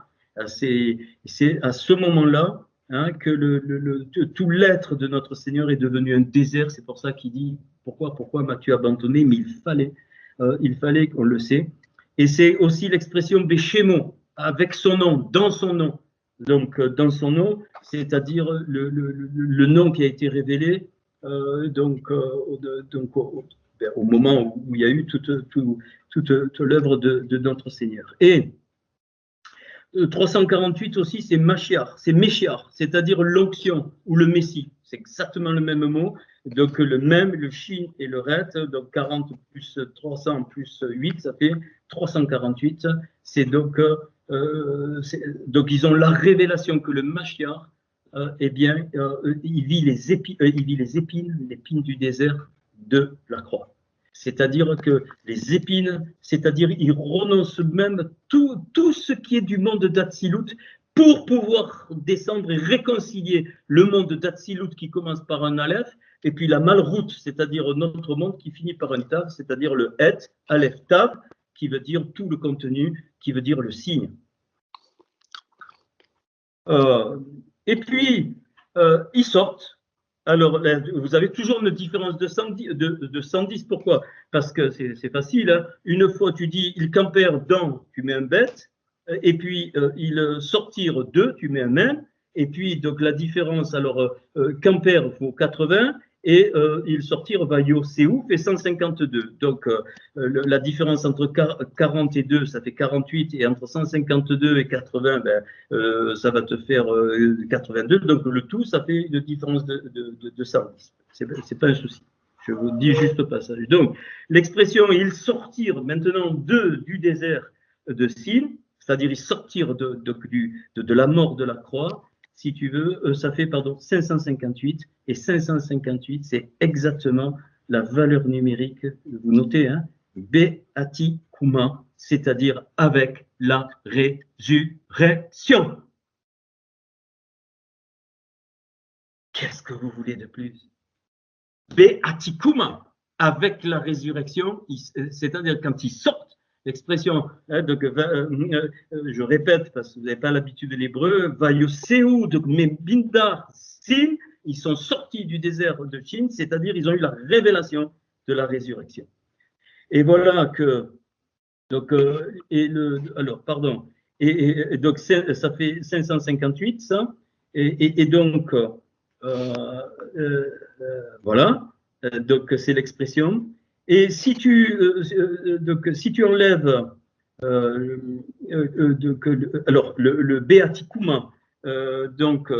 C'est à ce moment-là hein, que tout l'être de notre Seigneur est devenu un désert. C'est pour ça qu'il dit pourquoi m'as-tu abandonné? Mais il fallait qu'on le sait. Et c'est aussi l'expression Béchémo, avec son nom, dans son nom. Donc, dans son nom, c'est-à-dire le nom qui a été révélé au moment où il y a eu toute l'œuvre de notre Seigneur. Et 348 aussi, c'est Mashiach, c'est Meshiach, c'est-à-dire l'onction ou le Messie. C'est exactement le même mot. Donc le même, le Shin et le Ret, donc 40 plus 300 plus 8, ça fait 348. C'est donc ils ont la révélation que le Mashiach, eh bien, il vit les épines du désert de la croix. C'est-à-dire que les épines, c'est-à-dire ils renoncent même tout ce qui est du monde d'Atsilut pour pouvoir descendre et réconcilier le monde d'Atsilut qui commence par un Aleph et puis la Malroute, c'est-à-dire notre monde qui finit par un Tav, c'est-à-dire le Het, Aleph Tav, qui veut dire tout le contenu, qui veut dire le signe. Et puis, ils sortent. Alors, vous avez toujours une différence de 110. Pourquoi? Parce que c'est facile. Hein. Une fois, tu dis, ils campèrent dans, tu mets un bête, et puis ils sortirent de, tu mets un même, et puis donc la différence, alors, campèrent faut 80, et ils sortirent, Vayoséou fait 152. Donc, la différence entre 40 et 2, ça fait 48, et entre 152 et 80, ça va te faire 82. Donc, le tout, ça fait une différence de 110. C'est pas un souci. Je vous dis juste au passage. Donc, l'expression « ils sortirent maintenant du désert de Sin », c'est-à-dire ils sortirent de la mort de la croix, si tu veux, ça fait 558, et 558, c'est exactement la valeur numérique, vous notez, hein, Be'ati Kuma, c'est-à-dire avec la résurrection. Qu'est-ce que vous voulez de plus? Be'ati Kuma, avec la résurrection, c'est-à-dire quand ils sortent, l'expression, hein, je répète parce que vous n'avez pas l'habitude de l'hébreu, Vayoséou, donc Mebindar, Sin, ils sont sortis du désert de Chine, c'est-à-dire ils ont eu la révélation de la résurrection. Et voilà que, donc, Et donc, ça fait 558, ça. Et donc, voilà. Donc, c'est l'expression. Et si donc, si tu enlèves alors, le Beatikuma, donc,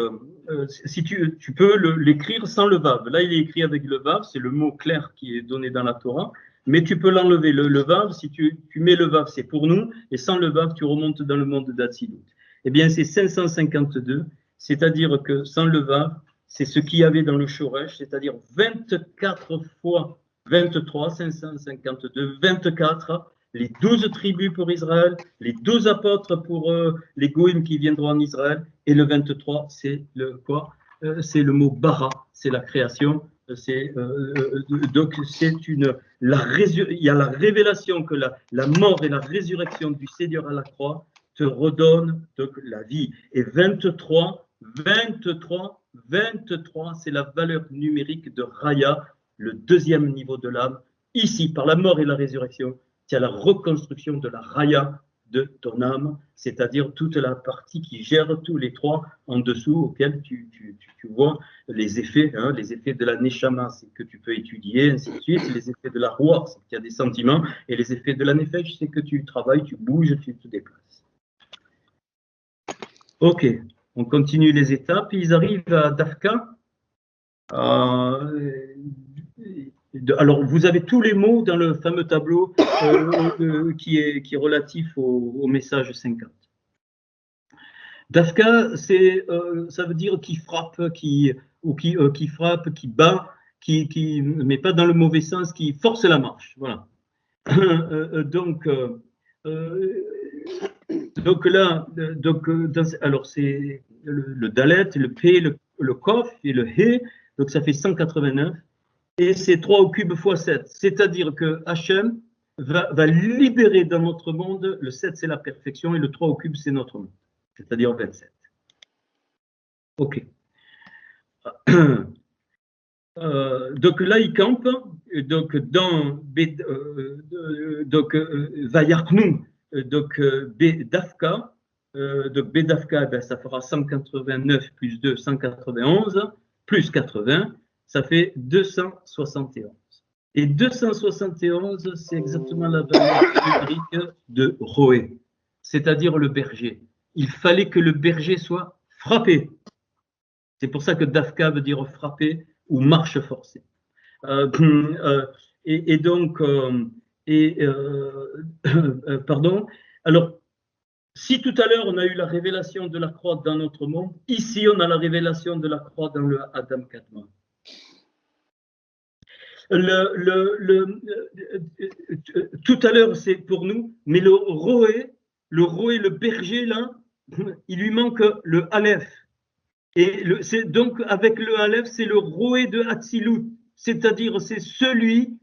si tu peux l'écrire sans le vav. Là, il est écrit avec le vav, c'est le mot clair qui est donné dans la Torah, mais tu peux l'enlever. Le vav, si tu mets le vav, c'est pour nous, et sans le vav, tu remontes dans le monde d'Atsilut. Eh bien, c'est 552, c'est-à-dire que sans le vav, c'est ce qu'il y avait dans le Shoresh, c'est-à-dire 24 fois 23, 552, 24, les 12 tribus pour Israël, les 12 apôtres pour les Goïm qui viendront en Israël, et le 23, c'est le quoi? C'est le mot bara, c'est la création. Donc il y a la révélation que la mort et la résurrection du Seigneur à la croix te redonnent donc la vie. Et 23, c'est la valeur numérique de Raya, le deuxième niveau de l'âme. Ici, par la mort et la résurrection, il y a la reconstruction de la Raya de ton âme, c'est-à-dire toute la partie qui gère tous les trois en dessous, auxquels tu vois les effets de la Neshama, c'est que tu peux étudier, ainsi de suite, les effets de la Ruach, c'est qu'il y a des sentiments, et les effets de la Nefesh, c'est que tu travailles, tu bouges, tu te déplaces. Ok, on continue les étapes, ils arrivent à Dafka. Alors, vous avez tous les mots dans le fameux tableau qui est relatif au message 50. Dafka, ça veut dire qui frappe, qui frappe, qui bat, mais pas dans le mauvais sens, qui force la marche. Voilà. Donc là, alors c'est le Dalet, le P, le Kof et le He, donc ça fait 189. Et c'est 3 au cube fois 7. C'est-à-dire que Hachem va libérer dans notre monde, le 7 c'est la perfection et le 3 au cube c'est notre monde. C'est-à-dire 27. Ok. Donc là, il campe. Donc dans Vayarknou, donc Bedafka. Donc Bedafka, ben, ça fera 189 plus 2, 191, plus 80. Ça fait 271. Et 271, c'est exactement la valeur numérique de Roé, c'est-à-dire le berger. Il fallait que le berger soit frappé. C'est pour ça que Dafka veut dire frapper ou marche forcée. Pardon. Alors, si tout à l'heure on a eu la révélation de la croix dans notre monde, ici on a la révélation de la croix dans le Adam Kadmon. Tout à l'heure, c'est pour nous, mais le Roé, le berger, là, il lui manque le Aleph. Et donc, avec le Aleph, c'est le Roé de Hatzilut, c'est-à-dire c'est celui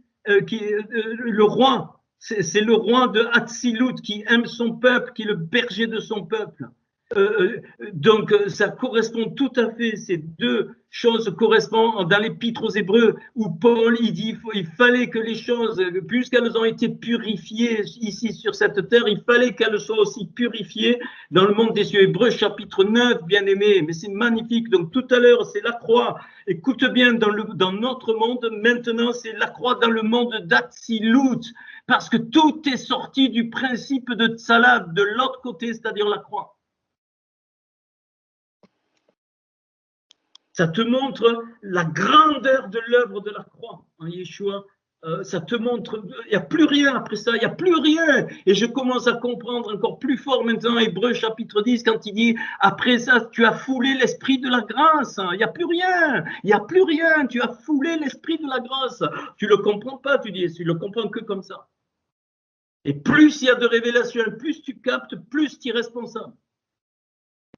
qui est le roi, c'est le roi de Hatzilut qui aime son peuple, qui est le berger de son peuple. Donc, ça correspond tout à fait, ces deux choses correspondent dans l'Épître aux Hébreux, où Paul il dit il fallait que les choses, puisqu'elles ont été purifiées ici sur cette terre, il fallait qu'elles soient aussi purifiées dans le monde des cieux. Hébreux chapitre 9, bien aimé, mais c'est magnifique. Donc tout à l'heure, c'est la croix. Écoute bien, dans notre monde, maintenant, c'est la croix dans le monde d'Hatzilut, parce que tout est sorti du principe de Tzalav, de l'autre côté, c'est-à-dire la croix. Ça te montre la grandeur de l'œuvre de la croix en Yeshua. Ça te montre, il n'y a plus rien après ça, il n'y a plus rien. Et je commence à comprendre encore plus fort maintenant, Hébreux chapitre 10, quand il dit, après ça, tu as foulé l'esprit de la grâce. Il n'y a plus rien, il n'y a plus rien. Tu as foulé l'esprit de la grâce. Tu ne le comprends pas, tu dis, tu le comprends que comme ça. Et plus il y a de révélations, plus tu captes, plus tu es responsable.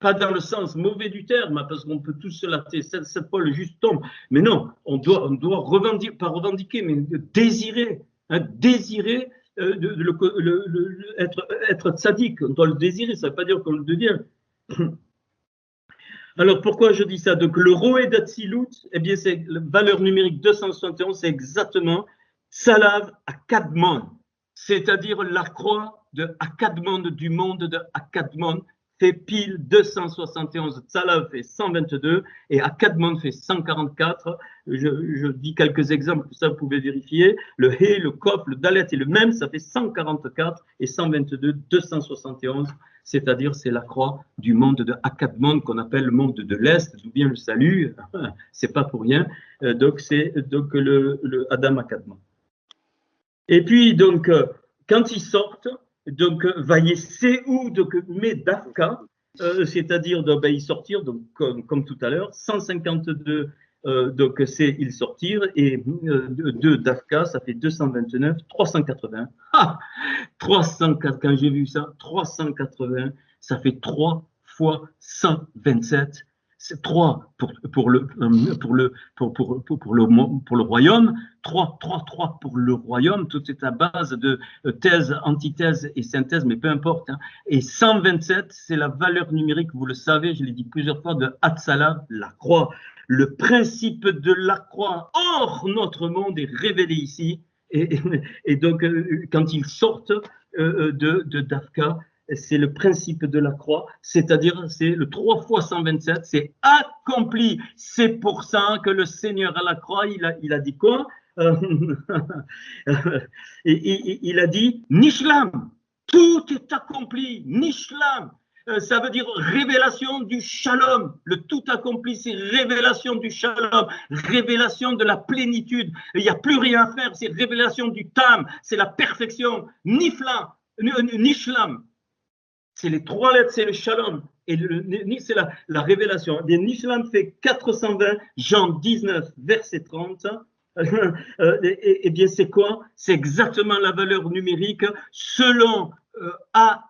Pas dans le sens mauvais du terme, parce qu'on peut tous se latter, cette fois le juste tombe. Mais non, on doit revendiquer, pas revendiquer, mais désirer, désirer être tzaddik. On doit le désirer, ça ne veut pas dire qu'on le devient. Alors pourquoi je dis ça? Donc le Roé d'Hatzilut, eh bien c'est la valeur numérique 271, c'est exactement Salav à Kadmon, c'est-à-dire la croix de Akadmon, du monde de Akadmon, fait pile 271, Tsalav fait 122 et Akadmon fait 144. Je dis quelques exemples, ça vous pouvez vérifier. Le He, le Kof, le Dalet et le Mem, ça fait 144 et 122, 271, c'est-à-dire c'est la croix du monde de Akadmon qu'on appelle le monde de l'Est, d'où vient le salut, c'est pas pour rien. Donc c'est donc le Adam Akadmon. Et puis donc quand ils sortent, donc Vaïséou, donc Medafka, c'est-à-dire ben, ils sortirent, donc comme tout à l'heure, 152, donc c'est ils sortirent, et 2 Dafka, ça fait 229, 380. Ah, 304, quand j'ai vu ça, 380, ça fait 3 fois 127. C'est 3 pour le royaume, 3 pour le royaume, tout est à base de thèse, antithèse et synthèse, mais peu importe. Hein. Et 127, c'est la valeur numérique, vous le savez, je l'ai dit plusieurs fois, de Hatzalah, la croix. Le principe de la croix hors notre monde est révélé ici. Et donc, quand ils sortent de Dafka, c'est le principe de la croix, c'est-à-dire c'est le 3 fois 127, c'est accompli. C'est pour ça que le Seigneur à la croix, il a dit quoi? Il a dit Nishlam, tout est accompli, Nishlam. Ça veut dire révélation du shalom. Le tout accompli, c'est révélation du shalom, révélation de la plénitude. Il n'y a plus rien à faire, c'est révélation du tam, c'est la perfection. Niflam, Nishlam. C'est les 3 lettres, c'est le shalom. Et c'est la révélation. Et Nishlam fait 420, Jean 19, verset 30. Eh bien, c'est quoi? C'est exactement la valeur numérique selon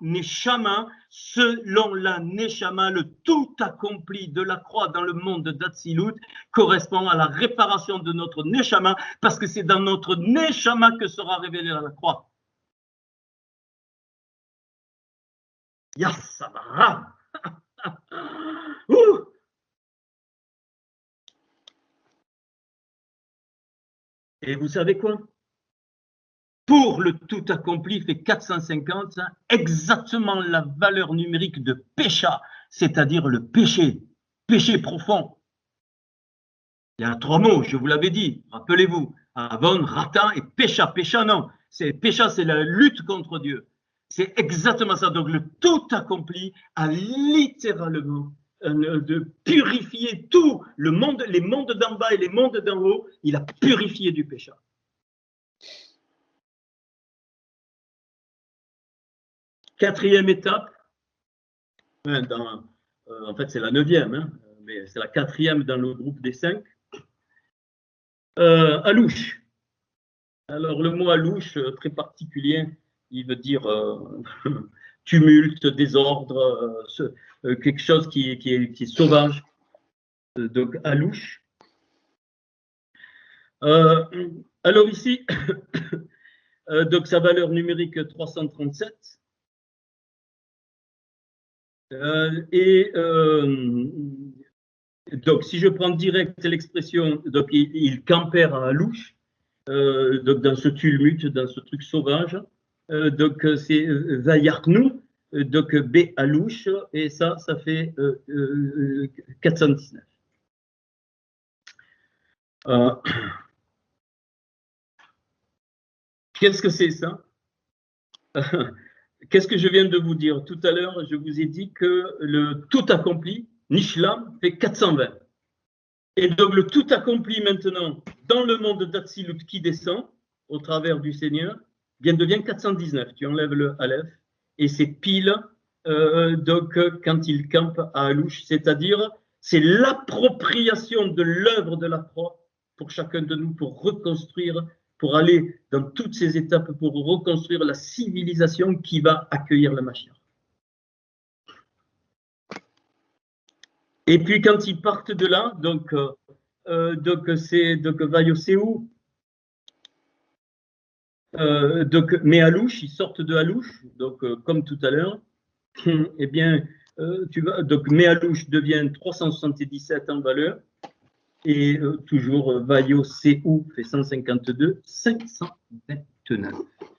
Neshama, selon la Neshama, le tout accompli de la croix dans le monde d'Atsilut correspond à la réparation de notre Neshama, parce que c'est dans notre Neshama que sera révélée la croix. Yassabara. Et vous savez quoi? Pour le tout accompli fait 450, exactement la valeur numérique de pécha, c'est-à-dire le péché, péché profond. Il y a 3 mots, je vous l'avais dit, rappelez-vous, Avon, Rata et pécha. Pécha, non, pécha, c'est la lutte contre Dieu. C'est exactement ça. Donc, le tout accompli a littéralement de purifier tout le monde, les mondes d'en bas et les mondes d'en haut. Il a purifié du péché. Quatrième étape, en fait c'est la 9e, hein, mais c'est la 4e dans le groupe des 5. Alouche. Alors le mot alouche, très particulier, il veut dire tumulte, désordre, quelque chose qui est sauvage. Donc alouche. Alors ici, donc sa valeur numérique 337. Donc si je prends direct l'expression, donc il campère à Alouche, donc dans ce tumulte, dans ce truc sauvage, donc c'est Vayarnou, donc B Alouche, et ça fait 419. Qu'est-ce que c'est ça? Qu'est-ce que je viens de vous dire? Tout à l'heure, je vous ai dit que le tout accompli, Nishlam, fait 420. Et donc le tout accompli maintenant, dans le monde d'Atsilut qui descend, au travers du Seigneur, bien devient 419. Tu enlèves le Aleph, et c'est pile donc quand il campe à Alouche, c'est-à-dire c'est l'appropriation de l'œuvre de la croix pour chacun de nous, pour reconstruire, pour aller dans toutes ces étapes, pour reconstruire la civilisation qui va accueillir la Mashiach. Et puis quand ils partent de là, donc c'est Vayoséou, mais Alouche, ils sortent de Alouche, donc comme tout à l'heure, eh bien, donc Méalouche devient 377 en valeur, et toujours Vayoséou fait 152, 529.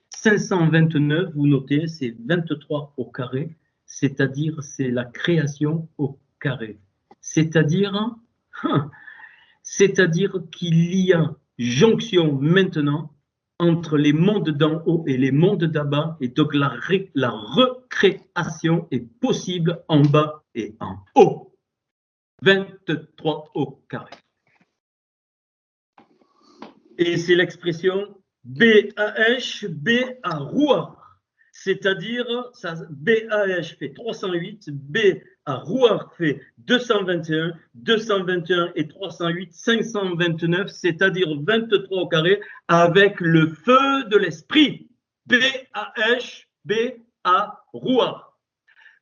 529, vous notez, c'est 23 au carré, c'est-à-dire c'est la création au carré. C'est-à-dire qu'il y a jonction maintenant entre les mondes d'en haut et les mondes d'en bas, et donc la recréation est possible en bas et en haut. 23 au carré. Et c'est l'expression BAH, B à Rouar. C'est-à-dire, BAH fait 308, B à Rouar fait 221, 221 et 308, 529, c'est-à-dire 23 au carré, avec le feu de l'esprit. BAH, B à Rouar.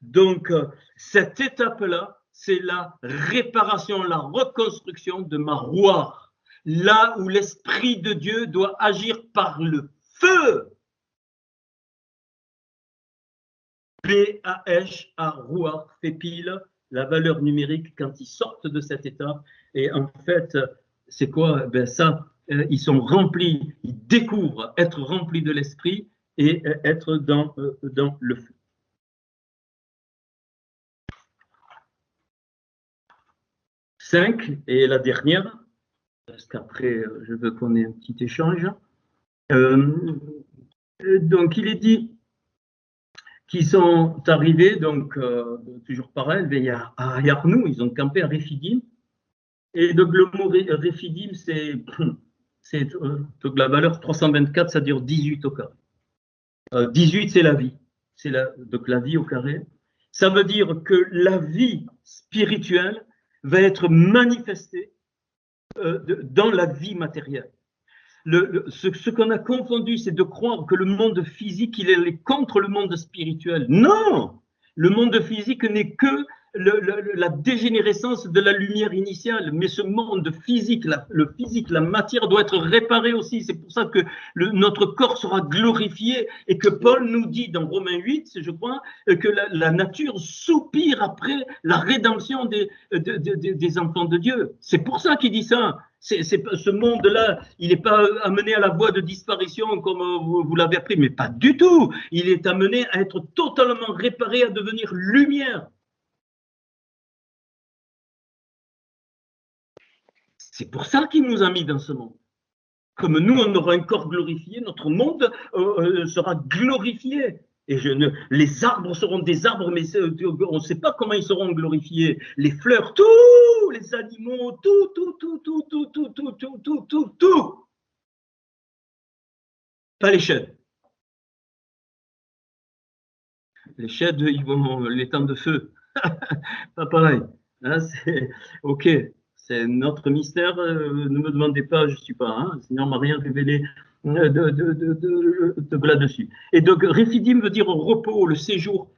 Donc, cette étape-là, c'est la réparation, la reconstruction de ma Rouar. Là où l'Esprit de Dieu doit agir par le feu. BAH à Rouar fait pile la valeur numérique quand ils sortent de cette étape. Et en fait, c'est quoi? Ben ça, ils sont remplis, ils découvrent être remplis de l'Esprit et être dans le feu. Cinq, et la dernière, parce qu'après, je veux qu'on ait un petit échange. Donc, il est dit qu'ils sont arrivés, donc, toujours pareil, à Yarnou, ils ont campé à Rephidim. Et donc, le mot Rephidim, c'est donc la valeur 324, ça dure 18 au carré. 18, c'est la vie. C'est donc la vie au carré. Ça veut dire que la vie spirituelle va être manifestée dans la vie matérielle. Ce qu'on a confondu, c'est de croire que le monde physique, il est contre le monde spirituel. Non! Le monde physique n'est que la dégénérescence de la lumière initiale, mais ce monde physique, le physique, la matière doit être réparé aussi. C'est pour ça que notre corps sera glorifié et que Paul nous dit dans Romains 8, je crois, que la nature soupire après la rédemption des enfants de Dieu. C'est pour ça qu'il dit ça. Ce monde-là, il n'est pas amené à la voie de disparition comme vous l'avez appris, mais pas du tout. Il est amené à être totalement réparé, à devenir lumière. C'est pour ça qu'il nous a mis dans ce monde. Comme nous, on aura un corps glorifié, notre monde sera glorifié. Et les arbres seront des arbres, mais on ne sait pas comment ils seront glorifiés. Les fleurs, tous les animaux, tout. Pas les chèvres. Les chèvres, ils vont les temps de feu. Pas pareil. Hein, ok. C'est notre mystère, ne me demandez pas, je ne suis pas, hein, le Seigneur ne m'a rien révélé de là-dessus. Et donc, Rephidim veut dire repos, le séjour.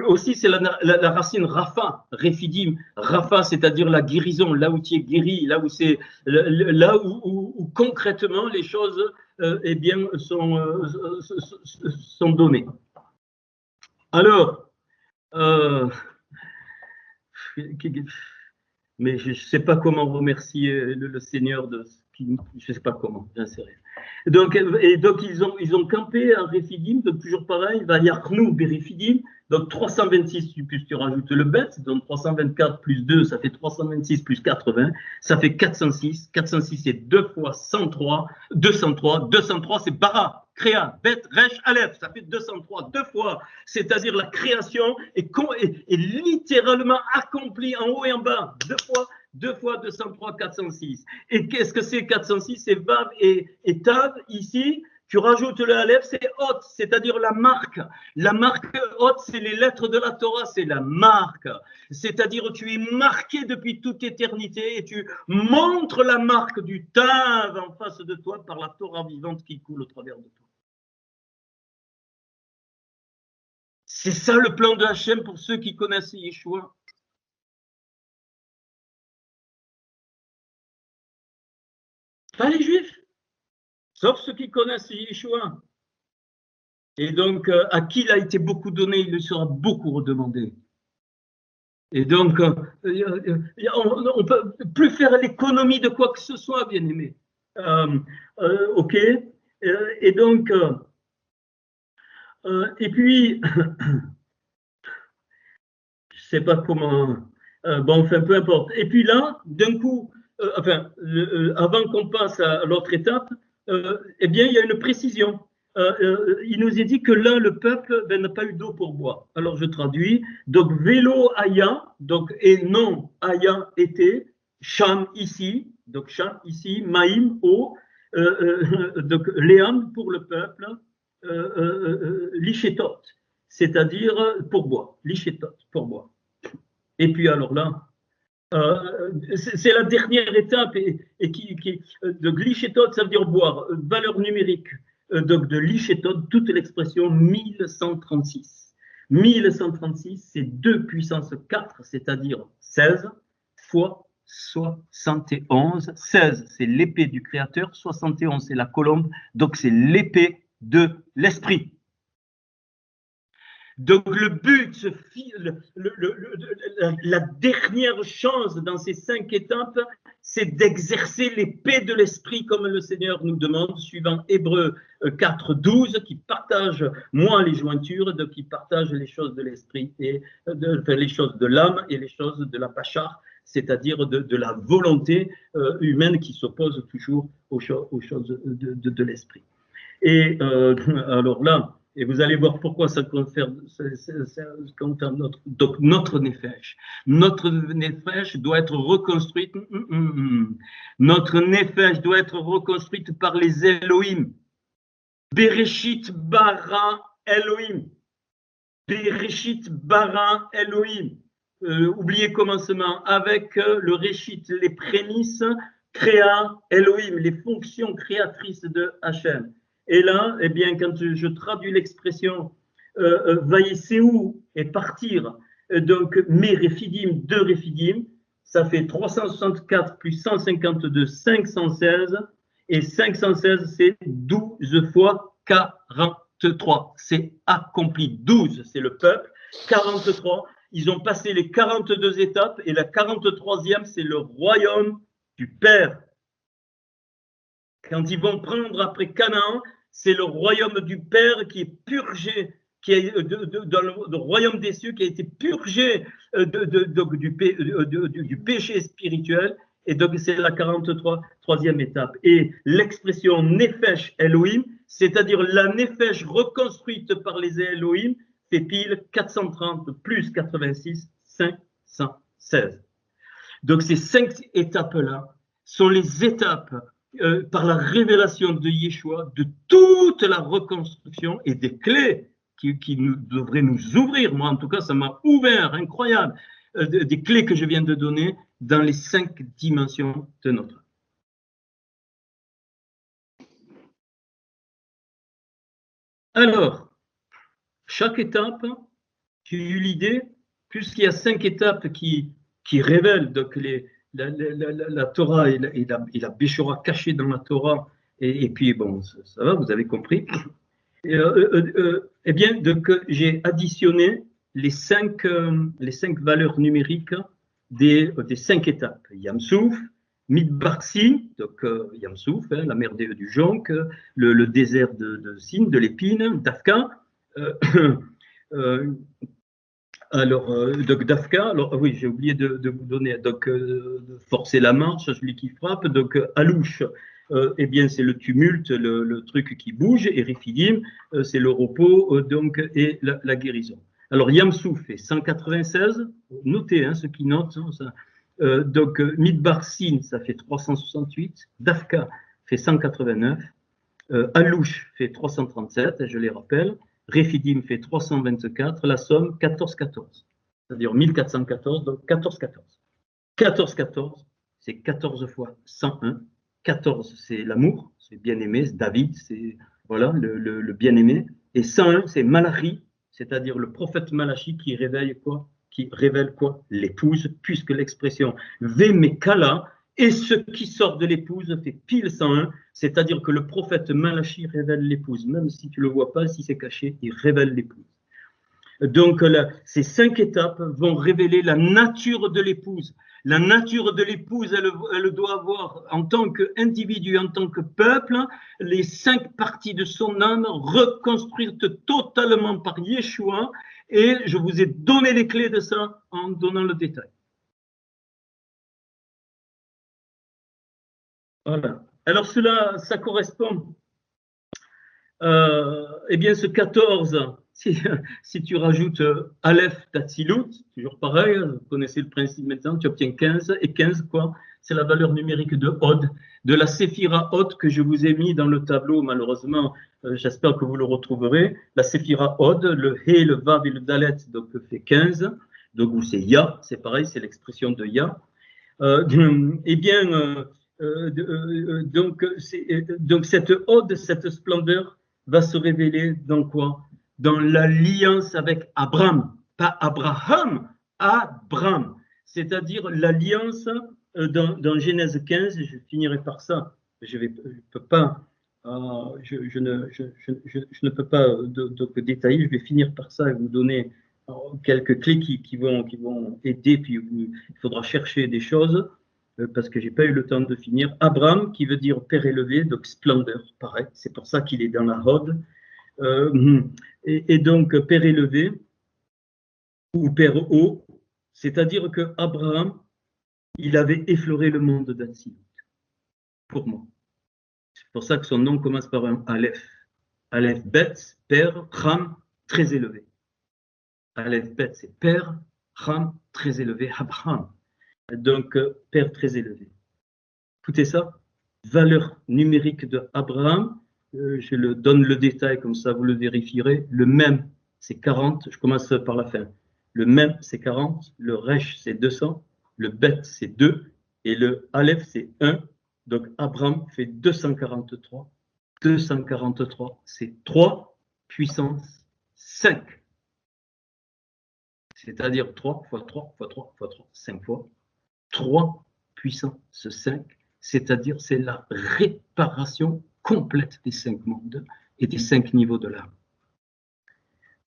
Aussi, c'est la racine Rapha, Rephidim. Rapha, c'est-à-dire la guérison, là où tu es guéri, là où c'est, là où concrètement les choses eh bien, sont données. Alors, mais je ne sais pas comment remercier le Seigneur de ce qui, je ne sais pas comment, j'en sais rien. Donc ils ont campé à Rephidim, donc toujours pareil, va Yarnou, Rephidim, donc 326, plus tu rajoutes le bête, donc 324 plus 2, ça fait 326 plus 80, ça fait 406, 406 c'est 2 fois 103, 203, 203 c'est bara. Créa, Bet, Resh, Aleph, ça fait 203, 2 fois, c'est-à-dire la création est littéralement accomplie en haut et en bas, 2 fois 203, 406. Et qu'est-ce que c'est 406? C'est Vav et Tav, ici, tu rajoutes le Aleph, c'est Hot, c'est-à-dire la marque. La marque Hot, c'est les lettres de la Torah, c'est la marque. C'est-à-dire tu es marqué depuis toute éternité et tu montres la marque du Tav en face de toi par la Torah vivante qui coule au travers de toi. C'est ça le plan de Hachem pour ceux qui connaissent Yeshua. Pas les Juifs, sauf ceux qui connaissent Yeshua. Et donc, à qui il a été beaucoup donné, il lui sera beaucoup redemandé. Et donc, on ne peut plus faire l'économie de quoi que ce soit, bien aimé. Ok. Et donc, Et puis, je sais pas comment, bon, enfin, peu importe. Et puis là, d'un coup, avant qu'on passe à l'autre étape, eh bien, il y a une précision. Il nous est dit que là, le peuple n'a pas eu d'eau pour boire. Alors, je traduis. Donc, vélo aya, donc, et non aya été, cham ici, donc cham ici, maïm, eau, donc léam pour le peuple, lichétot, c'est-à-dire pour boire, lichétot, pour boire. Et puis alors là, c'est la dernière étape de lichétode, ça veut dire boire, valeur numérique. Donc de lichétode, toute l'expression 1136. 1136, c'est 2 puissance 4, c'est-à-dire 16 fois 71. 16, c'est l'épée du Créateur, 71, c'est la colombe, donc c'est l'épée de l'Esprit. Donc le but, la dernière chance dans ces 5 étapes, c'est d'exercer l'épée de l'esprit comme le Seigneur nous demande, suivant Hébreux 4, 12, qui partage, moi, les jointures, donc qui partage les choses de l'esprit, et les choses de l'âme et les choses de la pachar, c'est-à-dire de la volonté humaine qui s'oppose toujours aux choses de l'esprit. Et alors là, et vous allez voir pourquoi ça concerne notre nefesh. Notre nefesh doit être reconstruite. Notre nefesh doit être reconstruite par les Elohim. Bereshit bara Elohim. Bereshit bara Elohim. Oubliez commencement avec le Réchit, les prémices, créa Elohim, les fonctions créatrices de Hachem. Et là, eh bien, quand je traduis l'expression vaïséou et partir, donc mes réfidim, 2 réfidim, ça fait 364 plus 152, 516, et 516, c'est 12 fois 43. C'est accompli. 12, c'est le peuple. 43, ils ont passé les 42 étapes, et la 43e, c'est le royaume du Père. Quand ils vont prendre après Canaan, c'est le royaume du Père qui est purgé, qui est dans le royaume des cieux qui a été purgé du péché spirituel. Et donc, c'est la 43e étape. Et l'expression Nefesh Elohim, c'est-à-dire la Nefesh reconstruite par les Elohim, fait pile 430 plus 86, 516. Donc, ces 5 étapes-là sont les étapes par la révélation de Yeshua, de toute la reconstruction et des clés qui devraient nous ouvrir. Moi, en tout cas, ça m'a ouvert, incroyable, des clés que je viens de donner dans les 5 dimensions de notre. Alors, chaque étape, tu as eu l'idée, puisqu'il y a 5 étapes qui révèlent donc la Torah et la Béchora cachée dans la Torah, et puis bon, ça va, vous avez compris. Eh bien, donc j'ai additionné les 5 valeurs numériques des 5 étapes. Yamsouf, Midbar Sin, donc Yamsouf, hein, la mer du jonc, le désert de Sin, de l'épine, Dafka. Alors, donc Dafka, alors oui, j'ai oublié de vous donner, donc forcer la marche, celui qui frappe, donc Alouche, eh bien c'est le tumulte, le truc qui bouge, et Rifidim, c'est le repos, donc, et la guérison. Alors Yamsouf fait 196, notez, hein, ceux qui notent, hein, ça, donc Midbar Sin, ça fait 368, Dafka fait 189, Alouche fait 337, je les rappelle, Réfidim fait 324, la somme 1414, c'est-à-dire 1414, donc 1414. 1414, c'est 14 fois 101. 14, c'est l'amour, c'est bien-aimé, c'est David, c'est voilà, le bien-aimé. Et 101, c'est Malachi, c'est-à-dire le prophète Malachi qui révèle quoi? Qui révèle quoi? L'épouse, puisque l'expression Vemekala, et ce qui sort de l'épouse fait pile 101, c'est-à-dire que le prophète Malachi révèle l'épouse, même si tu ne le vois pas, si c'est caché, il révèle l'épouse. Donc, ces 5 étapes vont révéler la nature de l'épouse. La nature de l'épouse, elle doit avoir, en tant qu'individu, en tant que peuple, les 5 parties de son âme reconstruites totalement par Yeshua. Et je vous ai donné les clés de ça en donnant le détail. Voilà. Alors, ça correspond. Eh bien, ce 14, si tu rajoutes Aleph Tatsilut, toujours pareil, vous connaissez le principe maintenant, tu obtiens 15, et 15, quoi, c'est la valeur numérique de Od, de la Séphira Od que je vous ai mis dans le tableau, malheureusement, j'espère que vous le retrouverez. La Séphira Od, le He, le Vav et le Dalet, donc fait 15, donc c'est Ya, c'est pareil, c'est l'expression de Ya. Eh bien, donc cette Ode, cette splendeur, va se révéler dans quoi? Dans l'alliance avec Abraham, pas Abraham, Abraham, c'est-à-dire l'alliance dans Genèse 15, je finirai par ça, je peux pas, je ne peux pas donc détailler, je vais finir par ça et vous donner quelques clés qui vont aider, puis il faudra chercher des choses parce que j'ai pas eu le temps de finir. Abraham, qui veut dire père élevé, donc splendeur, pareil, c'est pour ça qu'il est dans la Hod. Et donc père élevé ou père haut, c'est-à-dire que Abraham, il avait effleuré le monde d'Atsilut, pour moi. C'est pour ça que son nom commence par un Aleph. Aleph Bet, père, Ram, très élevé. Aleph Bet, c'est père, Ram, très élevé, Abraham. Donc, père très élevé. Écoutez ça, valeur numérique de Abraham, je le donne le détail, comme ça vous le vérifierez. Le même, c'est 40, je commence par la fin. Le même, c'est 40, le Resh, c'est 200, le Bet, c'est 2, et le Aleph, c'est 1. Donc, Abraham fait 243. 243, c'est 3 puissance 5. C'est-à-dire 3 fois 3 fois 3 fois 3, 5 fois. 3 puissance 5, c'est-à-dire c'est la réparation complète des 5 mondes et des 5 niveaux de l'âme.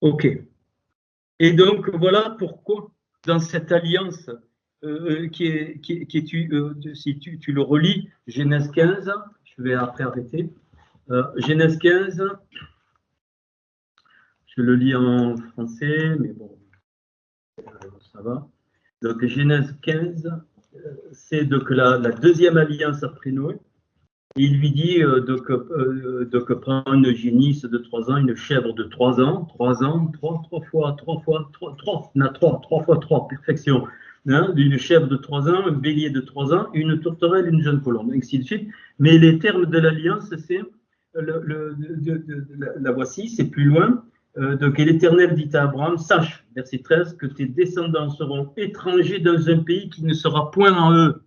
Ok. Et donc voilà pourquoi dans cette alliance si tu le relis, Genèse 15, je vais après arrêter. Genèse 15, je le lis en français, mais bon, ça va. Donc Genèse 15, c'est donc la deuxième alliance après Noé. Il lui dit donc prends une génisse de 3 ans, une chèvre de 3 ans, 3 ans, 3 fois, on a 3 fois 3, perfection. Hein, une chèvre de 3 ans, un bélier de 3 ans, une tourterelle, une jeune colombe, ainsi de suite. Mais les termes de l'alliance, c'est la voici, c'est plus loin. Donc, et l'Éternel dit à Abraham, sache, verset 13, que tes descendants seront étrangers dans un pays qui ne sera point en eux.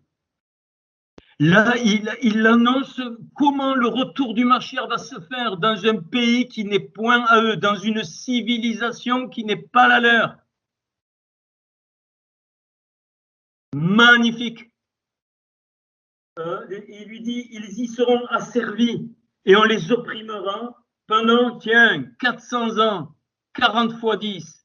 Là, il annonce comment le retour du Mashiach va se faire dans un pays qui n'est point à eux, dans une civilisation qui n'est pas la leur. Magnifique. Il lui dit, ils y seront asservis et on les opprimera pendant, 400 ans, 40 fois 10.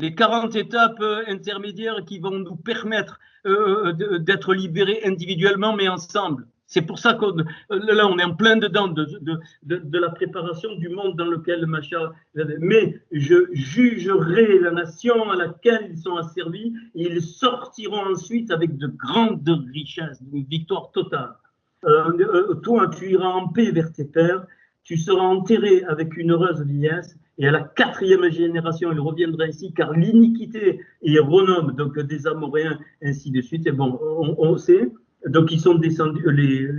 Les 40 étapes intermédiaires qui vont nous permettre d'être libérés individuellement, mais ensemble. C'est pour ça que là, on est en plein dedans de la préparation du monde dans lequel le Mashiach. Mais je jugerai la nation à laquelle ils sont asservis et ils sortiront ensuite avec de grandes richesses, une victoire totale. Toi, tu iras en paix vers tes pères, tu seras enterré avec une heureuse vieillesse. Et à la 4e génération, il reviendra ici, car l'iniquité est renomme donc des Amoréens, ainsi de suite. Et bon, on sait. Donc ils sont descendus,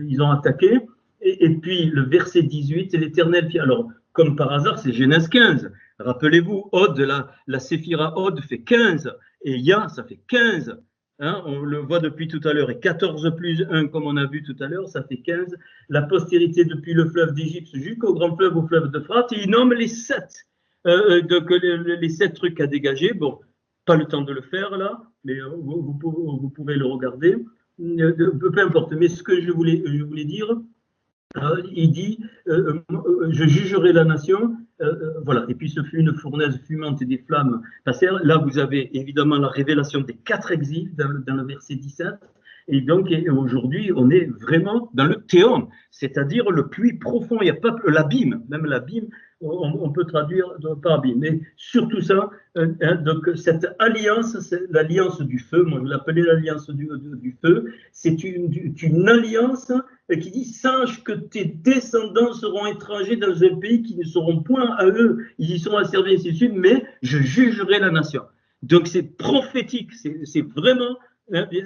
ils ont attaqué. Et puis le verset 18, l'Éternel fit. Alors, comme par hasard, c'est Genèse 15. Rappelez-vous, Od, la Séphira Od fait 15. Et Ya, ça fait 15. Hein, on le voit depuis tout à l'heure. Et 14 plus 1, comme on a vu tout à l'heure, ça fait 15. La postérité depuis le fleuve d'Égypte jusqu'au grand fleuve, au fleuve d'Euphrate. Et il nomme les 7. Donc les 7 trucs à dégager. Bon, pas le temps de le faire là, mais vous pouvez le regarder. Peu importe. Mais ce que je voulais dire, Il dit je jugerai la nation, voilà. Et puis ce fut une fournaise fumante et des flammes passèrent. Là, vous avez évidemment la révélation des 4 exils dans le verset 17. Et donc aujourd'hui, on est vraiment dans le théon, c'est-à-dire le puits profond. Il n'y a pas l'abîme, même l'abîme, on peut traduire par abîme. Mais surtout ça, donc cette alliance, c'est l'alliance du feu. Moi, je l'appelais l'alliance du feu. C'est une alliance qui dit sache que tes descendants seront étrangers dans un pays qui ne seront point à eux, ils y seront asservis ainsi de suite, mais je jugerai la nation. Donc c'est prophétique, c'est vraiment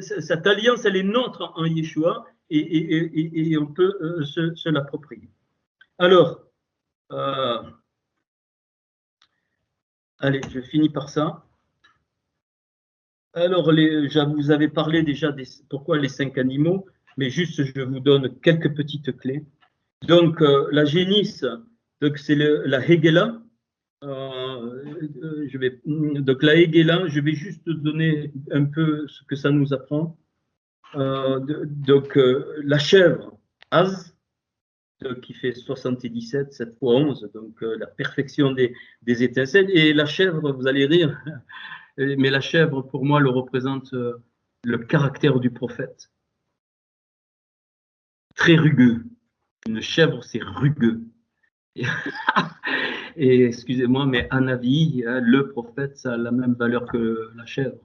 cette alliance, elle est nôtre en Yeshua et on peut se l'approprier. Alors, allez, je finis par ça. Alors, vous avez parlé déjà pourquoi les 5 animaux, mais juste je vous donne quelques petites clés. Donc, la génisse, c'est la Hegela. Donc, la Hegela, je vais juste donner un peu ce que ça nous apprend. La chèvre, Az, qui fait 77, 7 fois 11, donc la perfection des étincelles. Et la chèvre, vous allez rire, mais la chèvre, pour moi, le représente le caractère du prophète. Très rugueux. Une chèvre, c'est rugueux. Et excusez-moi, mais un avis, le prophète, ça a la même valeur que la chèvre.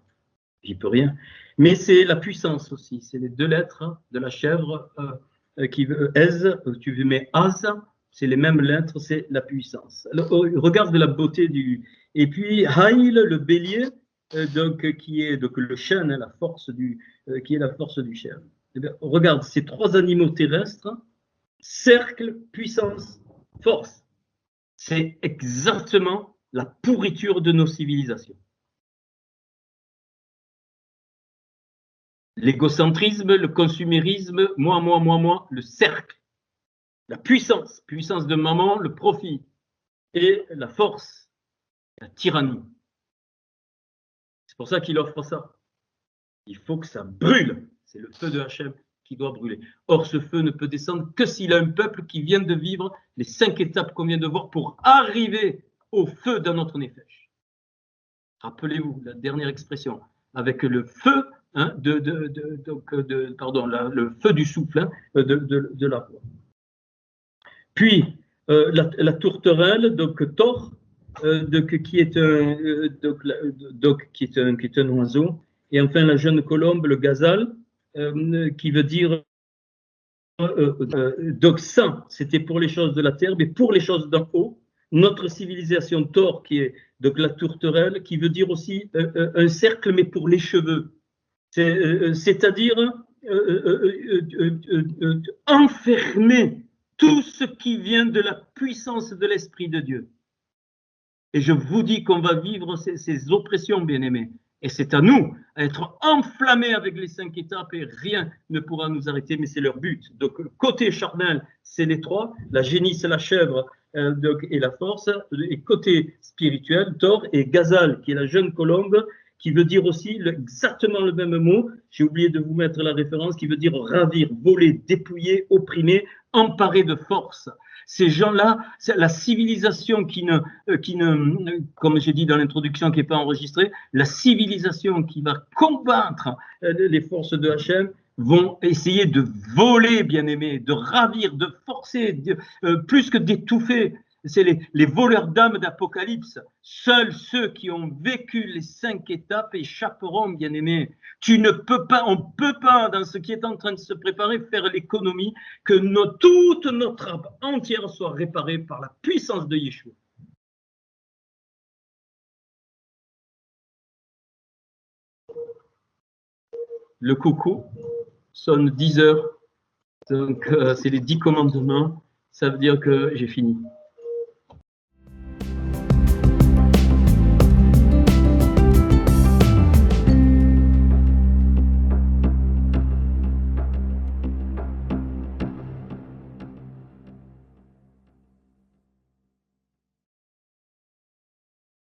J'y peux rien. Mais c'est la puissance aussi. C'est les 2 lettres de la chèvre qui veut Ez, tu mets Az, c'est les mêmes lettres, c'est la puissance. Alors, regarde la beauté du. Et puis Haïl, le bélier, qui est donc le chêne, la force qui est la force du chêne. Eh bien, regarde ces 3 animaux terrestres, cercle, puissance, force. C'est exactement la pourriture de nos civilisations. L'égocentrisme, le consumérisme, moi, le cercle, la puissance de maman, le profit, et la force, la tyrannie. C'est pour ça qu'il offre ça. Il faut que ça brûle. C'est le feu de Hachem qui doit brûler. Or, ce feu ne peut descendre que s'il a un peuple qui vient de vivre les 5 étapes qu'on vient de voir pour arriver au feu dans notre nefesh. Rappelez-vous la dernière expression, avec le feu, hein, le feu du souffle, hein, de la voix. Puis la tourterelle, donc Thor, qui est un oiseau, et enfin la jeune colombe, le gazelle, qui veut dire donc ça, c'était pour les choses de la terre, mais pour les choses d'en haut, notre civilisation Thor, qui est donc la tourterelle, qui veut dire aussi un cercle, mais pour les cheveux. C'est-à-dire enfermer tout ce qui vient de la puissance de l'Esprit de Dieu. Et je vous dis qu'on va vivre ces oppressions, bien-aimés. Et c'est à nous d'être enflammés avec les 5 étapes et rien ne pourra nous arrêter, mais c'est leur but. Donc, côté charnel, c'est les 3, la génisse, la chèvre et la force. Et côté spirituel, Thor et Gazal, qui est la jeune colombe, qui veut dire aussi exactement le même mot. J'ai oublié de vous mettre la référence, qui veut dire ravir, voler, dépouiller, opprimer, emparer de force. Ces gens-là, c'est la civilisation qui ne, comme j'ai dit dans l'introduction, qui n'est pas enregistrée, la civilisation qui va combattre les forces de Hachem vont essayer de voler, bien-aimés, de ravir, de forcer, plus que d'étouffer. C'est les voleurs d'âmes d'Apocalypse. Seuls ceux qui ont vécu les 5 étapes échapperont, bien-aimés. On ne peut pas, dans ce qui est en train de se préparer, faire l'économie que toute notre âme entière soit réparée par la puissance de Yeshua. Le coucou sonne 10 heures. Donc, c'est les 10 commandements. Ça veut dire que j'ai fini.